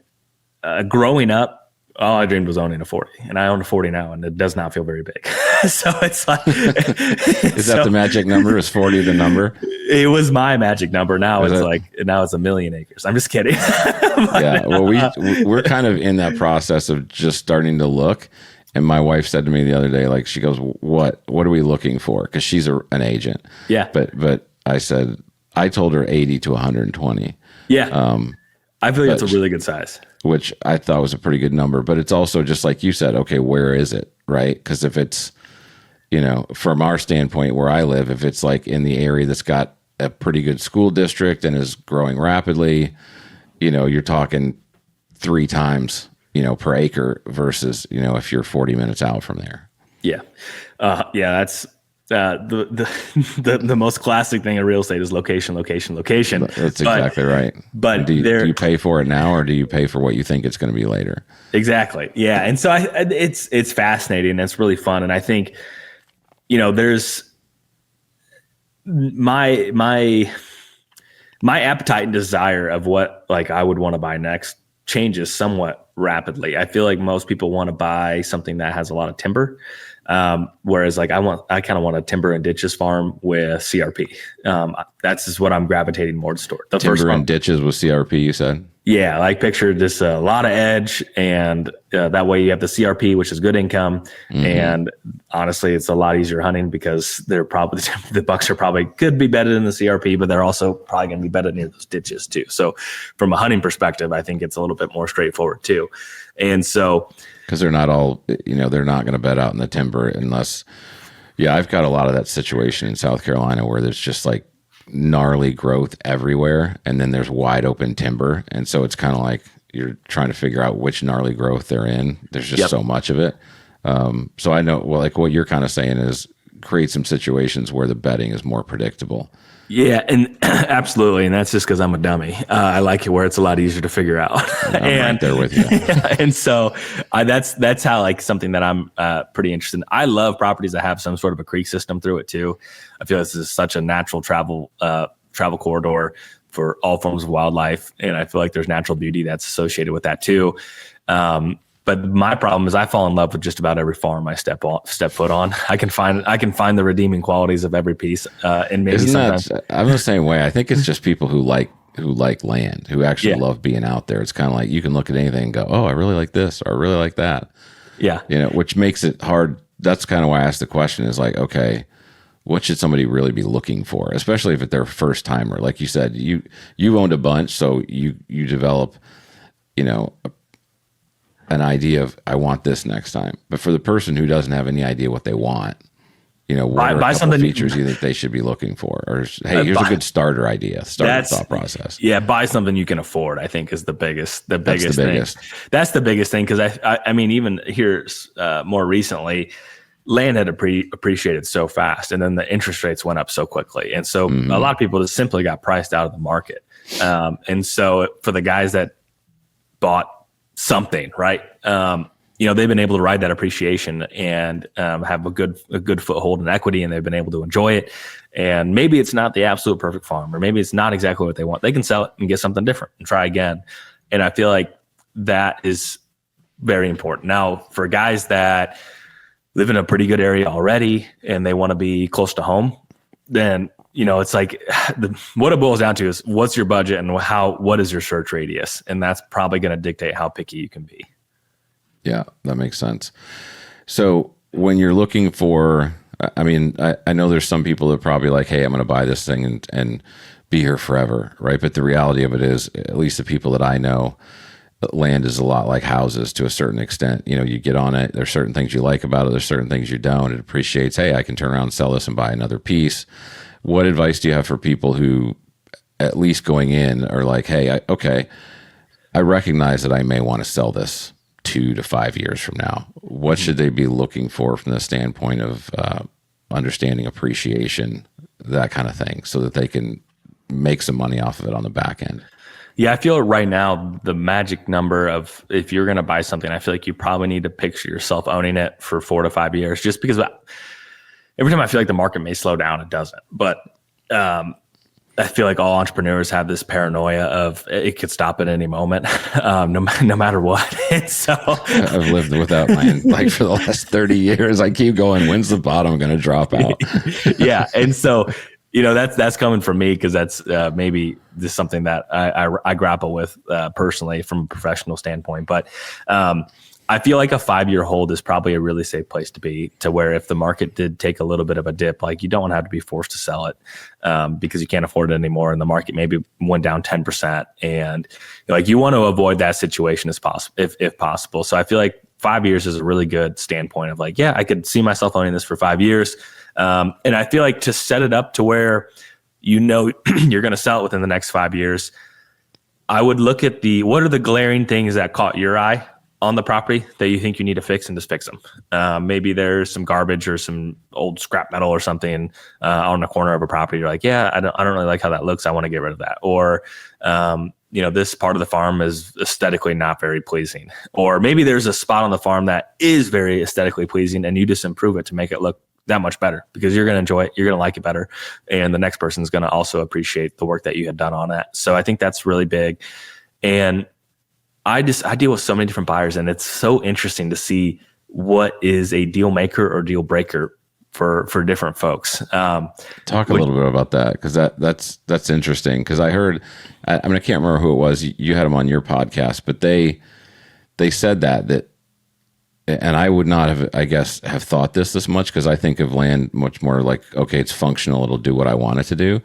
growing up, all I dreamed was owning a 40, and I own a 40 now, and it does not feel very big. So it's like, is that the magic number? Is 40 the number? It was my magic number. Now it's a million acres. I'm just kidding. Yeah. Well, we're kind of in that process of just starting to look. And my wife said to me the other day, like, she goes, what are we looking for? Because she's an agent. Yeah. But I told her 80 to 120. Yeah. I feel like that's a really good size. Which I thought was a pretty good number. But it's also just like you said, okay, where is it? Right? Because if it's, from our standpoint where I live, if it's like in the area that's got a pretty good school district and is growing rapidly, you're talking 3 times, per acre versus, if you're 40 minutes out from there. Yeah. That's the most classic thing in real estate is location. That's exactly right. But do you pay for it now, or do you pay for what you think it's going to be later? Exactly. Yeah. And so it's fascinating and it's really fun. And I think, there's my appetite and desire of what like I would want to buy next changes somewhat rapidly. I feel like most people want to buy something that has a lot of timber. Whereas like I kind of want a timber and ditches farm with CRP. That's just what I'm gravitating more toward. The timber and ditches with CRP, you said? Yeah. Like picture just a lot of edge, and that way you have the CRP, which is good income. Mm-hmm. And honestly, it's a lot easier hunting because they're probably, the bucks could be bedded in the CRP, but they're also probably going to be bedded near those ditches too. So from a hunting perspective, I think it's a little bit more straightforward too. And so, because they're not all, they're not going to bed out in the timber unless, I've got a lot of that situation in South Carolina where there's just like gnarly growth everywhere, and then there's wide open timber. And so it's kind of like you're trying to figure out which gnarly growth they're in. There's just so much of it. So I know, well, like what you're kind of saying is create some situations where the bedding is more predictable. Yeah, and absolutely, and that's just because I'm a dummy. I like it where it's a lot easier to figure out. I'm right there with you. And so that's how like something that I'm pretty interested in. I love properties that have some sort of a creek system through it too. I feel this is such a natural travel corridor for all forms of wildlife, and I feel like there's natural beauty that's associated with that too. But my problem is I fall in love with just about every farm I step foot on. I can find the redeeming qualities of every piece. And maybe sometimes I'm the same way. I think it's just people who like land, who actually love being out there. It's kind of like you can look at anything and go, oh, I really like this, or I really like that. Yeah. Which makes it hard. That's kind of why I asked the question is like, okay, what should somebody really be looking for, especially if it's their first timer? Like you said, you owned a bunch, so you develop, an idea of, I want this next time. But for the person who doesn't have any idea what they want, what are a couple features you think they should be looking for? Or, hey, here's a good starter idea, thought process. Yeah, buy something you can afford, I think, is the biggest thing. That's the biggest thing, because I mean, even here more recently, land had appreciated so fast, and then the interest rates went up so quickly. And so a lot of people just simply got priced out of the market. And so for the guys that bought something, right? They've been able to ride that appreciation and have a good foothold in equity, and they've been able to enjoy it. And maybe it's not the absolute perfect farm, or maybe it's not exactly what they want. They can sell it and get something different and try again. And I feel like that is very important. Now, for guys that live in a pretty good area already and they want to be close to home, then it's like what it boils down to is, what's your budget and what is your search radius? And that's probably going to dictate how picky you can be. Yeah, that makes sense. So when you're looking for, I mean, I know there's some people that are probably like, hey, I'm going to buy this thing and be here forever, right? But the reality of it is, at least the people that I know, land is a lot like houses to a certain extent. You get on it, there's certain things you like about it, there's certain things you don't. It appreciates, hey, I can turn around and sell this and buy another piece. What advice do you have for people who, at least going in, are like, hey, I recognize that I may want to sell this 2 to 5 years from now. What should they be looking for from the standpoint of understanding appreciation, that kind of thing, so that they can make some money off of it on the back end? Yeah, I feel right now the magic number of, if you're going to buy something, I feel like you probably need to picture yourself owning it for 4 to 5 years, just because every time I feel like the market may slow down, it doesn't. But I feel like all entrepreneurs have this paranoia of it could stop at any moment, no matter what. And so I've lived without mine like for the last 30 years. I keep going, when's the bottom going to drop out? Yeah. And so, that's coming from me, because that's maybe just something that I grapple with personally from a professional standpoint. But I feel like a 5-year hold is probably a really safe place to be, to where if the market did take a little bit of a dip, like, you don't want to have to be forced to sell it because you can't afford it anymore, and the market maybe went down 10%, and you want to avoid that situation as possible, if possible. So I feel like 5 years is a really good standpoint of like, yeah, I could see myself owning this for 5 years. And I feel like to set it up to where you're going to sell it within the next 5 years, I would look at what are the glaring things that caught your eye on the property that you think you need to fix, and just fix them. Maybe there's some garbage or some old scrap metal or something on the corner of a property. You're like, yeah, I don't really like how that looks. I want to get rid of that. Or, this part of the farm is aesthetically not very pleasing. Or maybe there's a spot on the farm that is very aesthetically pleasing, and you just improve it to make it look that much better, because you're going to enjoy it. You're going to like it better. And the next person's going to also appreciate the work that you had done on it. So I think that's really big. And I deal with so many different buyers, and it's so interesting to see what is a deal maker or deal breaker for different folks. Talk a little bit about that, because that's interesting. Because I heard, I can't remember who it was. You had them on your podcast, but they said that, and I would not have, I guess, have thought this much, because I think of land much more like, okay, it's functional, it'll do what I want it to do.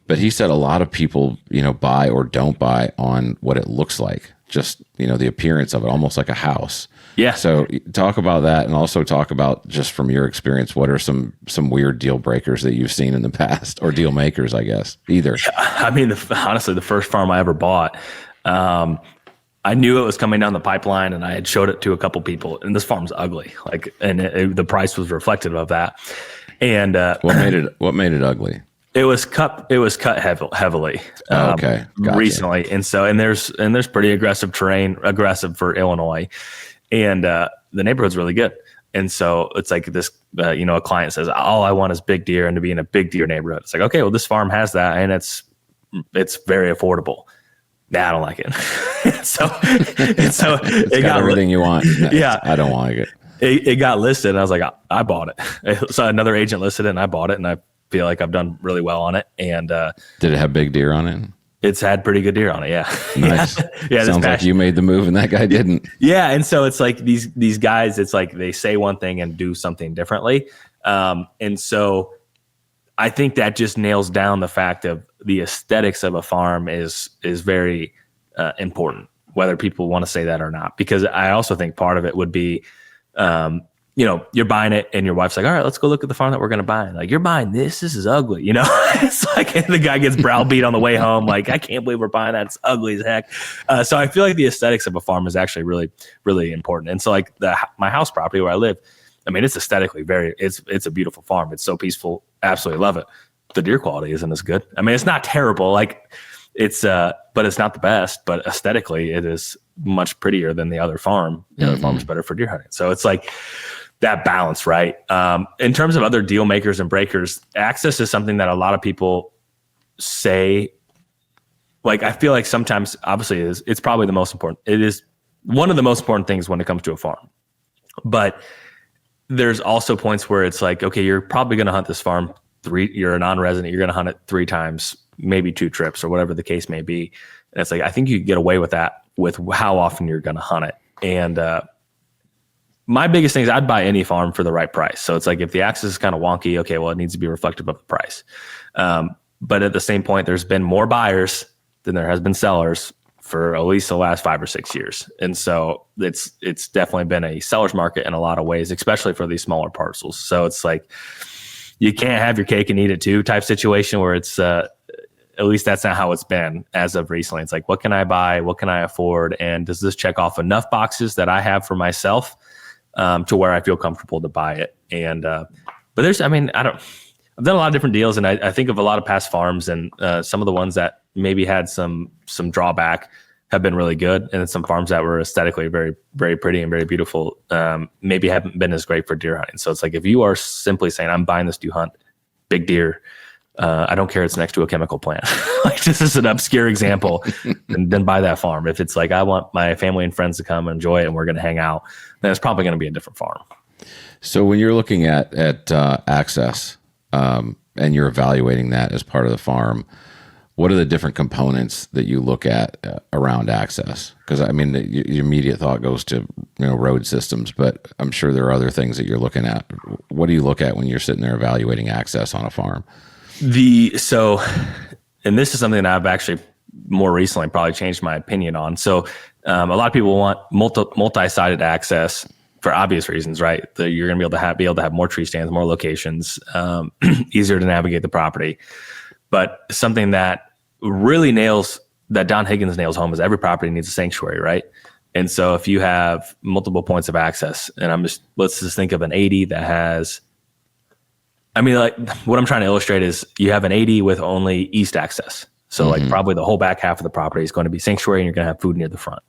But he said a lot of people, buy or don't buy on what it looks like. Just, the appearance of it, almost like a house. Yeah. So talk about that, and also talk about, just from your experience, what are some weird deal breakers that you've seen in the past, or deal makers, I guess, either. Yeah, I mean, honestly, the first farm I ever bought, I knew it was coming down the pipeline, and I had showed it to a couple people, and this farm's ugly, and the price was reflective of that. And what made it ugly? It was cut heavily. Okay, gotcha. Recently, and there's pretty aggressive terrain, aggressive for Illinois, and the neighborhood's really good. And so it's like this, a client says, all I want is big deer and to be in a big deer neighborhood. It's like, okay, well, this farm has that, and it's very affordable. Nah, I don't like it. so it got everything you want. Yeah, I don't like it. It got listed, and I was like, I bought it. So another agent listed it, and I bought it, and I feel like I've done really well on it. And did it have big deer on it? It's had pretty good deer on it. Yeah. Nice. Yeah. Sounds like you made the move and that guy didn't. Yeah. And so it's like these guys, it's like they say one thing and do something differently. And so I think that just nails down the fact of the aesthetics of a farm is very important, whether people want to say that or not. Because I also think part of it would be, you're buying it and your wife's like, all right, let's go look at the farm that we're going to buy. Like, you're buying this is ugly. It's like the guy gets browbeat on the way home. Like, I can't believe we're buying that. It's ugly as heck. So I feel like the aesthetics of a farm is actually really, really important. And so like my house property where I live, I mean, it's aesthetically it's a beautiful farm. It's so peaceful. Absolutely love it. The deer quality isn't as good. I mean, it's not terrible. Like but it's not the best, but aesthetically it is much prettier than the other farm. The other farm is better for deer hunting. So it's like that balance, right? In terms of other deal makers and breakers, access is something that a lot of people say. Like, I feel like sometimes, obviously, it's probably the most important. It is one of the most important things when it comes to a farm. But there's also points where it's like, okay, you're probably going to hunt this farm you're a non-resident, you're going to hunt it 3 times, maybe 2 trips or whatever the case may be. And it's like, I think you can get away with that with how often you're going to hunt it. And my biggest thing is I'd buy any farm for the right price. So it's like, if the access is kind of wonky, okay, well, it needs to be reflective of the price. But at the same point, there's been more buyers than there has been sellers for at least the last 5 or 6 years. And so it's definitely been a seller's market in a lot of ways, especially for these smaller parcels. So it's like, you can't have your cake and eat it too type situation where it's, at least that's not how it's been as of recently. It's like, what can I buy? What can I afford? And does this check off enough boxes that I have for myself to where I feel comfortable to buy it? And, but I've done a lot of different deals, and I think of a lot of past farms, and some of the ones that maybe had some drawback have been really good. And then some farms that were aesthetically very, very pretty and very beautiful, maybe haven't been as great for deer hunting. So it's like, if you are simply saying, I'm buying this to hunt big deer, I don't care it's next to a chemical plant. Like, this is an obscure example, and then buy that farm. If it's like, I want my family and friends to come and enjoy it and we're going to hang out, then it's probably going to be a different farm. So when you're looking at access, and you're evaluating that as part of the farm, what are the different components that you look at around access? Because I mean, your immediate thought goes to road systems, but I'm sure there are other things that you're looking at. What do you look at when you're sitting there evaluating access on a farm? And this is something that I've actually more recently probably changed my opinion on. So a lot of people want multi-sided access for obvious reasons, right? You're going to be able to have more tree stands, more locations, easier to navigate the property. But something that really Don Higgins nails home is every property needs a sanctuary, right? And so if you have multiple points of access, and let's just think of an 80 that has, like what I'm trying to illustrate is you have an 80 with only east access. So like probably the whole back half of the property is going to be sanctuary, and you're going to have food near the front,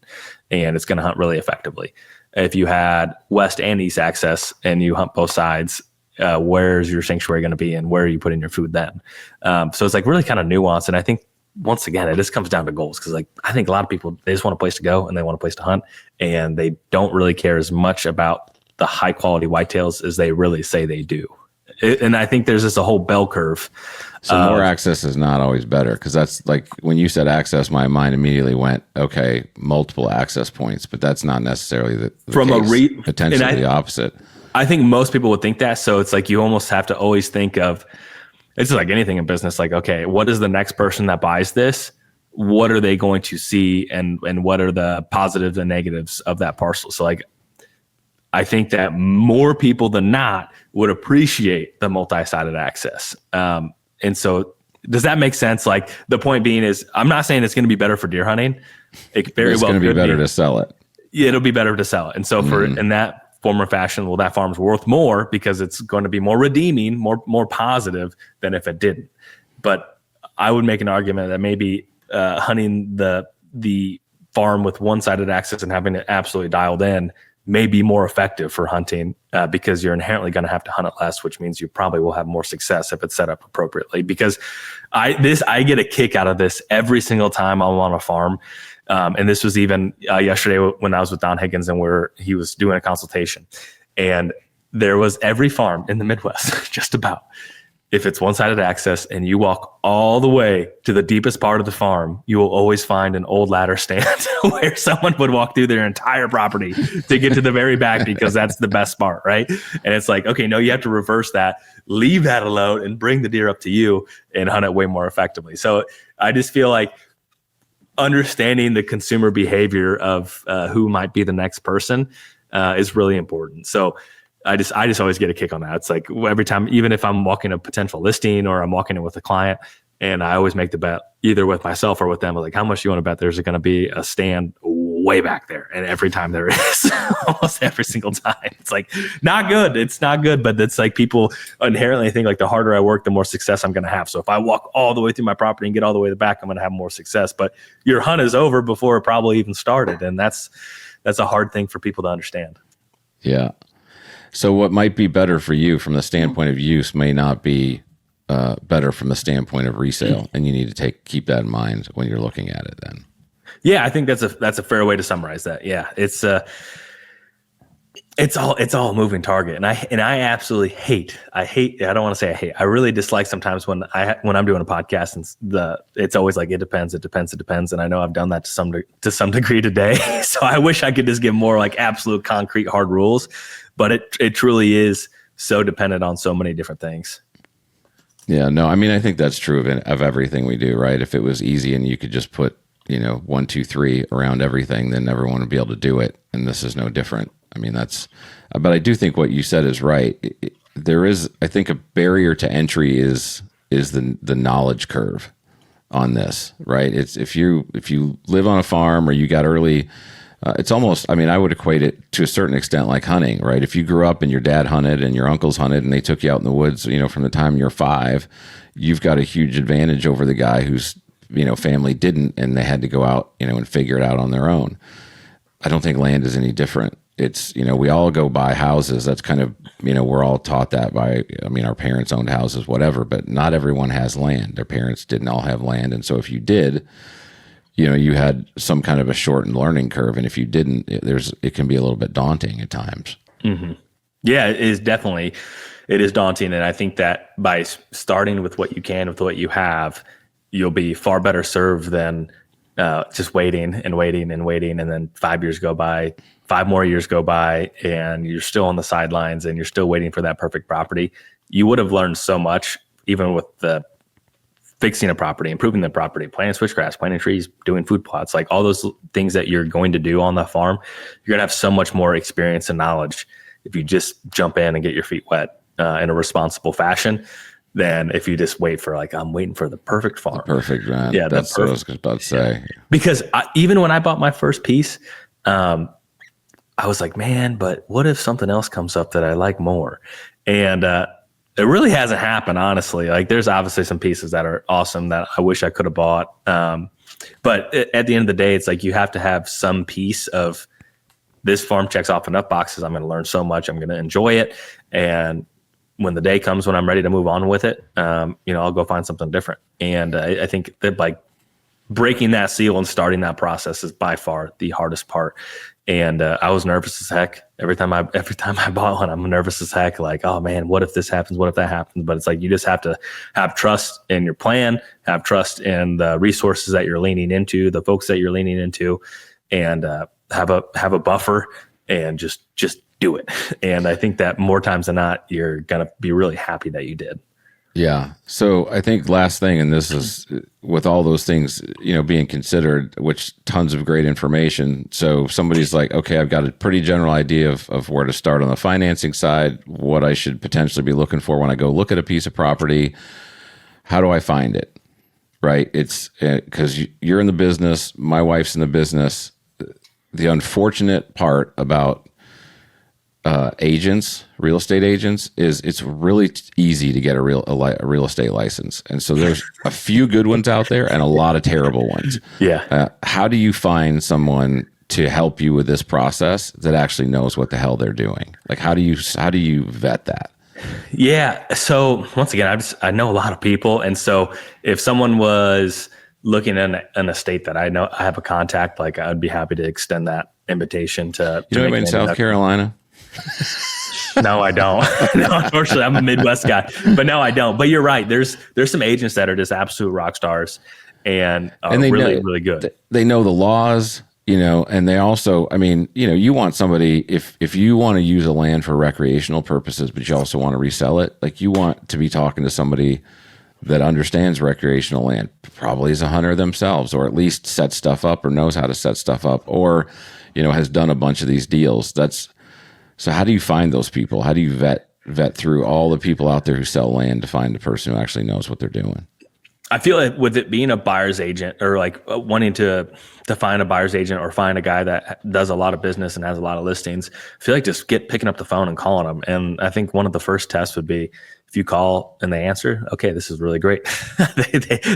and it's going to hunt really effectively. If you had west and east access and you hunt both sides, where's your sanctuary going to be, and where are you putting your food then? So it's like really kind of nuanced. And I think once again, it just comes down to goals. Cause like, I think a lot of people, they just want a place to go and they want a place to hunt, and they don't really care as much about the high quality whitetails as they really say they do. And I think there's just a whole bell curve. So more access is not always better, because that's like when you said access, my mind immediately went, okay, multiple access points, but that's not necessarily the case. Potentially the opposite. I think most people would think that. So it's like you almost have to always think of, it's like anything in business, like, okay, what is the next person that buys this? What are they going to see, and what are the positives and negatives of that parcel? So like, I think that more people than not would appreciate the multi-sided access. And so does that make sense? Like, the point being is, I'm not saying it's going to be better for deer hunting. It's going to be better to sell it. Yeah, it'll be better to sell it. And so in that form or fashion, well, that farm's worth more because it's going to be more redeeming, more positive than if it didn't. But I would make an argument that maybe hunting the farm with one-sided access and having it absolutely dialed in may be more effective for hunting because you're inherently going to have to hunt it less, which means you probably will have more success if it's set up appropriately. Because I get a kick out of this every single time I'm on a farm. And this was even yesterday when I was with Don Higgins and he was doing a consultation, and there was every farm in the Midwest, just about, if it's one-sided access and you walk all the way to the deepest part of the farm, you will always find an old ladder stand where someone would walk through their entire property to get to the very back because that's the best part, right? And it's like, okay, no, you have to reverse that, leave that alone and bring the deer up to you and hunt it way more effectively. So I just feel like understanding the consumer behavior of who might be the next person is really important. So I just always get a kick on that. It's like every time, even if I'm walking a potential listing or I'm walking in with a client, and I always make the bet either with myself or with them, like, how much do you want to bet there's going to be a stand way back there? And every time there is, almost every single time, it's like, not good. It's not good, but it's like people inherently think like the harder I work, the more success I'm going to have. So if I walk all the way through my property and get all the way to the back, I'm going to have more success. But your hunt is over before it probably even started. And that's a hard thing for people to understand. Yeah. So what might be better for you from the standpoint of use may not be better from the standpoint of resale, and you need to keep that in mind when you're looking at it. Then, yeah, I think that's a fair way to summarize that. Yeah, it's all a moving target, and I absolutely hate. I don't want to say I hate. I really dislike sometimes when I'm doing a podcast and it's always like it depends, and I know I've done that to some degree today. So I wish I could just give more like absolute concrete hard rules. But it truly is so dependent on so many different things. Yeah, no, I mean, I think that's true of everything we do, right? If it was easy and you could just put, 1, 2, 3 around everything, then everyone would be able to do it. And this is no different. I mean, but I do think what you said is right. There is, I think, a barrier to entry is the knowledge curve on this, right? It's if you live on a farm or you got early. It's almost, I mean, I would equate it to a certain extent like hunting, right? If you grew up and your dad hunted and your uncles hunted and they took you out in the woods, from the time you're 5, you've got a huge advantage over the guy whose, family didn't and they had to go out, and figure it out on their own. I don't think land is any different. It's, we all go buy houses. That's kind of, we're all taught that by, our parents owned houses, whatever, but not everyone has land. Their parents didn't all have land. And so if you did, you had some kind of a shortened learning curve, and if you didn't, it can be a little bit daunting at times. Mm-hmm. Yeah, it is daunting, and I think that by starting with what you can, with what you have, you'll be far better served than just waiting, and then 5 years go by, 5 more years go by, and you're still on the sidelines, and you're still waiting for that perfect property. You would have learned so much, even with the fixing a property, improving the property, planting switchgrass, planting trees, doing food plots, like all those things that you're going to do on the farm, you're going to have so much more experience and knowledge if you just jump in and get your feet wet in a responsible fashion than if you just wait for I'm waiting for the perfect farm. The perfect, man. Yeah, that's what I was about to say. Because even when I bought my first piece, I was like, man, but what if something else comes up that I like more? And it really hasn't happened, honestly. Like, there's obviously some pieces that are awesome that I wish I could have bought. But at the end of the day, it's like you have to have some piece of this farm checks off enough boxes. I'm going to learn so much. I'm going to enjoy it. And when the day comes when I'm ready to move on with it, I'll go find something different. And I think that breaking that seal and starting that process is by far the hardest part. And I was nervous as heck. Every time I bought one, I'm nervous as heck. Like, oh man, what if this happens? What if that happens? But it's like, you just have to have trust in your plan, have trust in the resources that you're leaning into, the folks that you're leaning into, and have a buffer and just do it. And I think that more times than not, you're going to be really happy that you did. Yeah. So I think last thing, and this is with all those things, being considered, which tons of great information. So if somebody's like, okay, I've got a pretty general idea of where to start on the financing side, what I should potentially be looking for when I go look at a piece of property. How do I find it? Right. It's because you're in the business. My wife's in the business. The unfortunate part about real estate agents, is it's really easy to get a real estate license. And so there's a few good ones out there and a lot of terrible ones. Yeah. How do you find someone to help you with this process that actually knows what the hell they're doing? Like, how do you vet that? Yeah. So once again, I know a lot of people. And so if someone was looking in a state that I know I have a contact, I'd be happy to extend that invitation to anybody in South Carolina? No, I don't. No, unfortunately, I'm a Midwest guy, but no, I don't. But you're right. There's some agents that are just absolute rock stars and are they really, know, really good. They know the laws, and they also, I mean, you want somebody, if you want to use a land for recreational purposes, but you also want to resell it, like you want to be talking to somebody that understands recreational land, probably is a hunter themselves, or at least sets stuff up or knows how to set stuff up, or, has done a bunch of these deals. So how do you find those people? How do you vet through all the people out there who sell land to find the person who actually knows what they're doing? I feel like with it being a buyer's agent, or like wanting to find a buyer's agent or find a guy that does a lot of business and has a lot of listings, I feel like just picking up the phone and calling them. And I think one of the first tests would be if you call and they answer, okay, this is really great.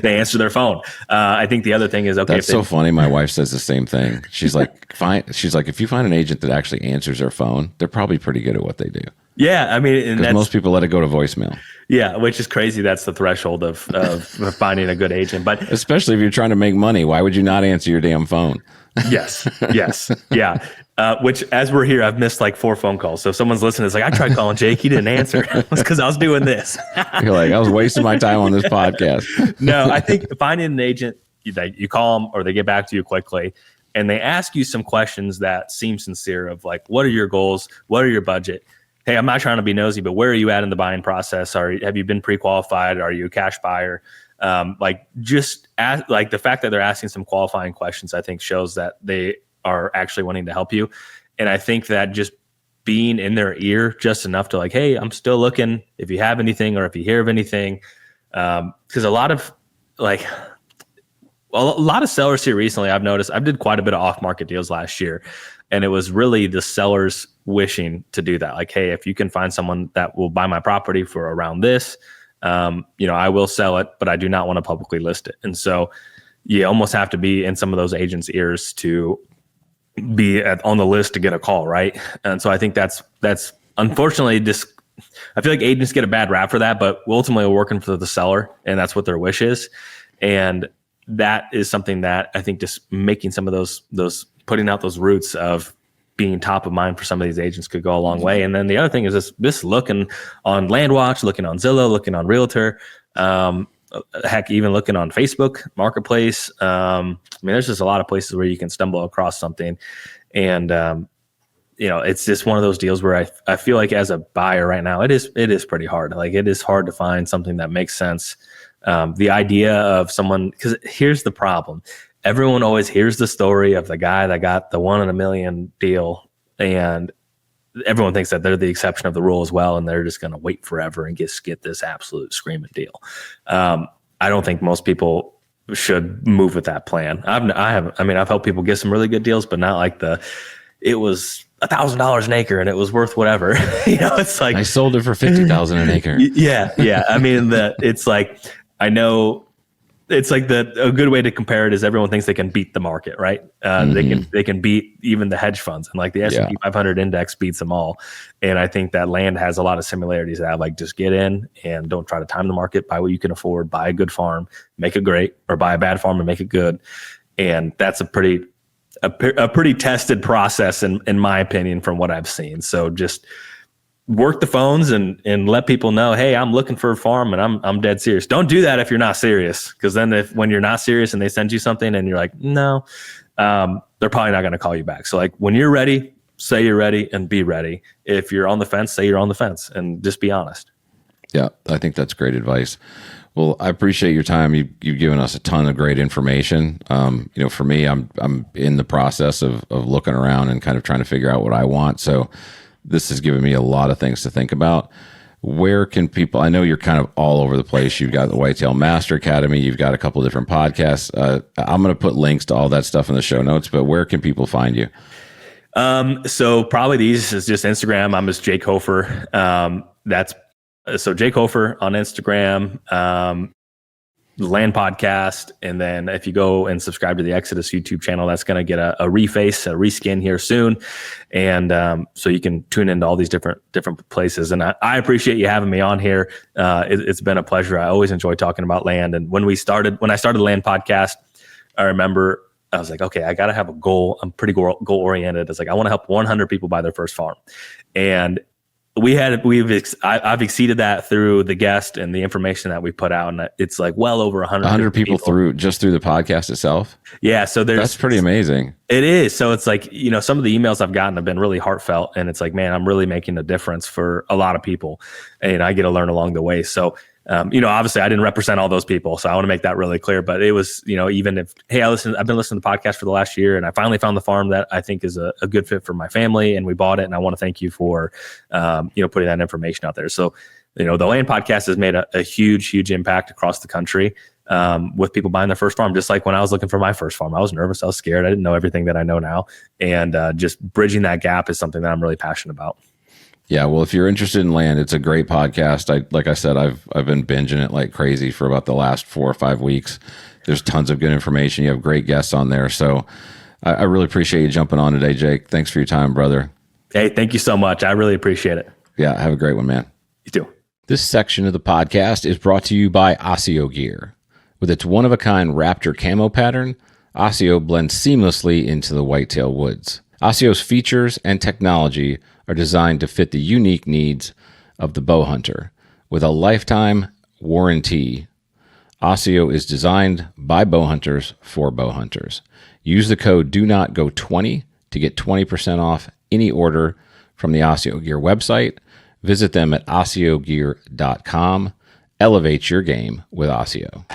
they answer their phone. I think the other thing is, okay. That's so funny. My wife says the same thing. She's like, fine. She's like, if you find an agent that actually answers their phone, they're probably pretty good at what they do. Yeah, I mean, because most people let it go to voicemail. Yeah, which is crazy. That's the threshold of finding a good agent. But especially if you're trying to make money, why would you not answer your damn phone? Yes, yeah. Which, as we're here, I've missed like 4 phone calls. So if someone's listening, it's like, I tried calling Jake, he didn't answer. It's because I was doing this. You're like, I was wasting my time on this podcast. No, I think finding an agent, you call them or they get back to you quickly, and they ask you some questions that seem sincere of like, what are your goals? What are your budget? Hey, I'm not trying to be nosy, but where are you at in the buying process? Have you been pre-qualified? Are you a cash buyer? Just like the fact that they're asking some qualifying questions, I think shows that they are actually wanting to help you. And I think that just being in their ear just enough to like, hey, I'm still looking if you have anything or if you hear of anything. Because a lot of sellers here recently, I've noticed, I did quite a bit of off-market deals last year. And it was really the sellers wishing to do that. Like, hey, if you can find someone that will buy my property for around this, I will sell it, but I do not want to publicly list it. And so you almost have to be in some of those agents' ears to be on the list to get a call, right? And so I think that's unfortunately I feel like agents get a bad rap for that, but ultimately we're working for the seller, and that's what their wish is. And that is something that I think just making some of those putting out those roots of being top of mind for some of these agents could go a long way. And then the other thing is this looking on LandWatch, looking on Zillow, looking on Realtor, heck, even looking on Facebook Marketplace. There's just a lot of places where you can stumble across something. And, it's just one of those deals where I feel like as a buyer right now, it is pretty hard. Like it is hard to find something that makes sense. The idea of someone, because here's the problem. Everyone always hears the story of the guy that got the 1 in a million deal, and everyone thinks that they're the exception of the rule as well, and they're just going to wait forever and get this absolute screaming deal. I don't think most people should move with that plan. I've helped people get some really good deals, but not like it was $1,000 an acre and it was worth whatever. It's like I sold it for $50,000 an acre. Yeah. It's like, I know. It's like a good way to compare it is everyone thinks they can beat the market, right? They can beat even the hedge funds, and like the S&P 500 index beats them all. And I think that land has a lot of similarities to that. Like just get in and don't try to time the market. Buy what you can afford. Buy a good farm, make it great, or buy a bad farm and make it good. And that's a pretty tested process in my opinion from what I've seen. So just work the phones and let people know, hey, I'm looking for a farm and I'm dead serious. Don't do that if you're not serious, because then when you're not serious and they send you something and you're like, no, they're probably not going to call you back. So like when you're ready, say you're ready and be ready. If you're on the fence, say you're on the fence and just be honest. Yeah, I think that's great advice. Well, I appreciate your time. You've given us a ton of great information. For me, I'm in the process of looking around and kind of trying to figure out what I want. So this has given me a lot of things to think about. Where can people, I know you're kind of all over the place. You've got the Whitetail Master Academy. You've got a couple of different podcasts. I'm going to put links to all that stuff in the show notes, but where can people find you? So probably the easiest is just Instagram. I'm just Jake Hofer. So Jake Hofer on Instagram, Land Podcast. And then if you go and subscribe to the Exodus YouTube channel, that's going to get a reskin here soon. And so you can tune into all these different places. And I appreciate you having me on here. It's been a pleasure. I always enjoy talking about land. And when I started the Land Podcast, I remember I was like, okay, I got to have a goal. I'm pretty goal oriented. It's like, I want to help 100 people buy their first farm. And I've exceeded that through the guest and the information that we put out, and it's like well over 100 people through the podcast itself. Yeah, so that's pretty amazing. It is. So it's like, some of the emails I've gotten have been really heartfelt, and it's like, man, I'm really making a difference for a lot of people, and I get to learn along the way. So obviously I didn't represent all those people, so I want to make that really clear. But it was, even if, hey, I've been listening to the podcast for the last year, and I finally found the farm that I think is a good fit for my family, and we bought it, and I want to thank you for, putting that information out there. So, the Land podcast has made a huge impact across the country, with people buying their first farm. Just like when I was looking for my first farm, I was nervous, I was scared, I didn't know everything that I know now, and just bridging that gap is something that I'm really passionate about. Yeah, well, if you're interested in land, it's a great podcast. Like I said, I've been binging it like crazy for about the last 4 or 5 weeks. There's tons of good information. You have great guests on there. So I really appreciate you jumping on today, Jake. Thanks for your time, brother. Hey, thank you so much. I really appreciate it. Yeah, have a great one, man. You too. This section of the podcast is brought to you by Osseo Gear. With its one-of-a-kind Raptor camo pattern, Osseo blends seamlessly into the whitetail woods. Osseo's features and technology are designed to fit the unique needs of the bow hunter. With a lifetime warranty, Osseo is designed by bow hunters for bow hunters. Use the code DONOTGO20 to get 20% off any order from the Osseo Gear website. Visit them at OsseoGear.com. Elevate your game with Osseo.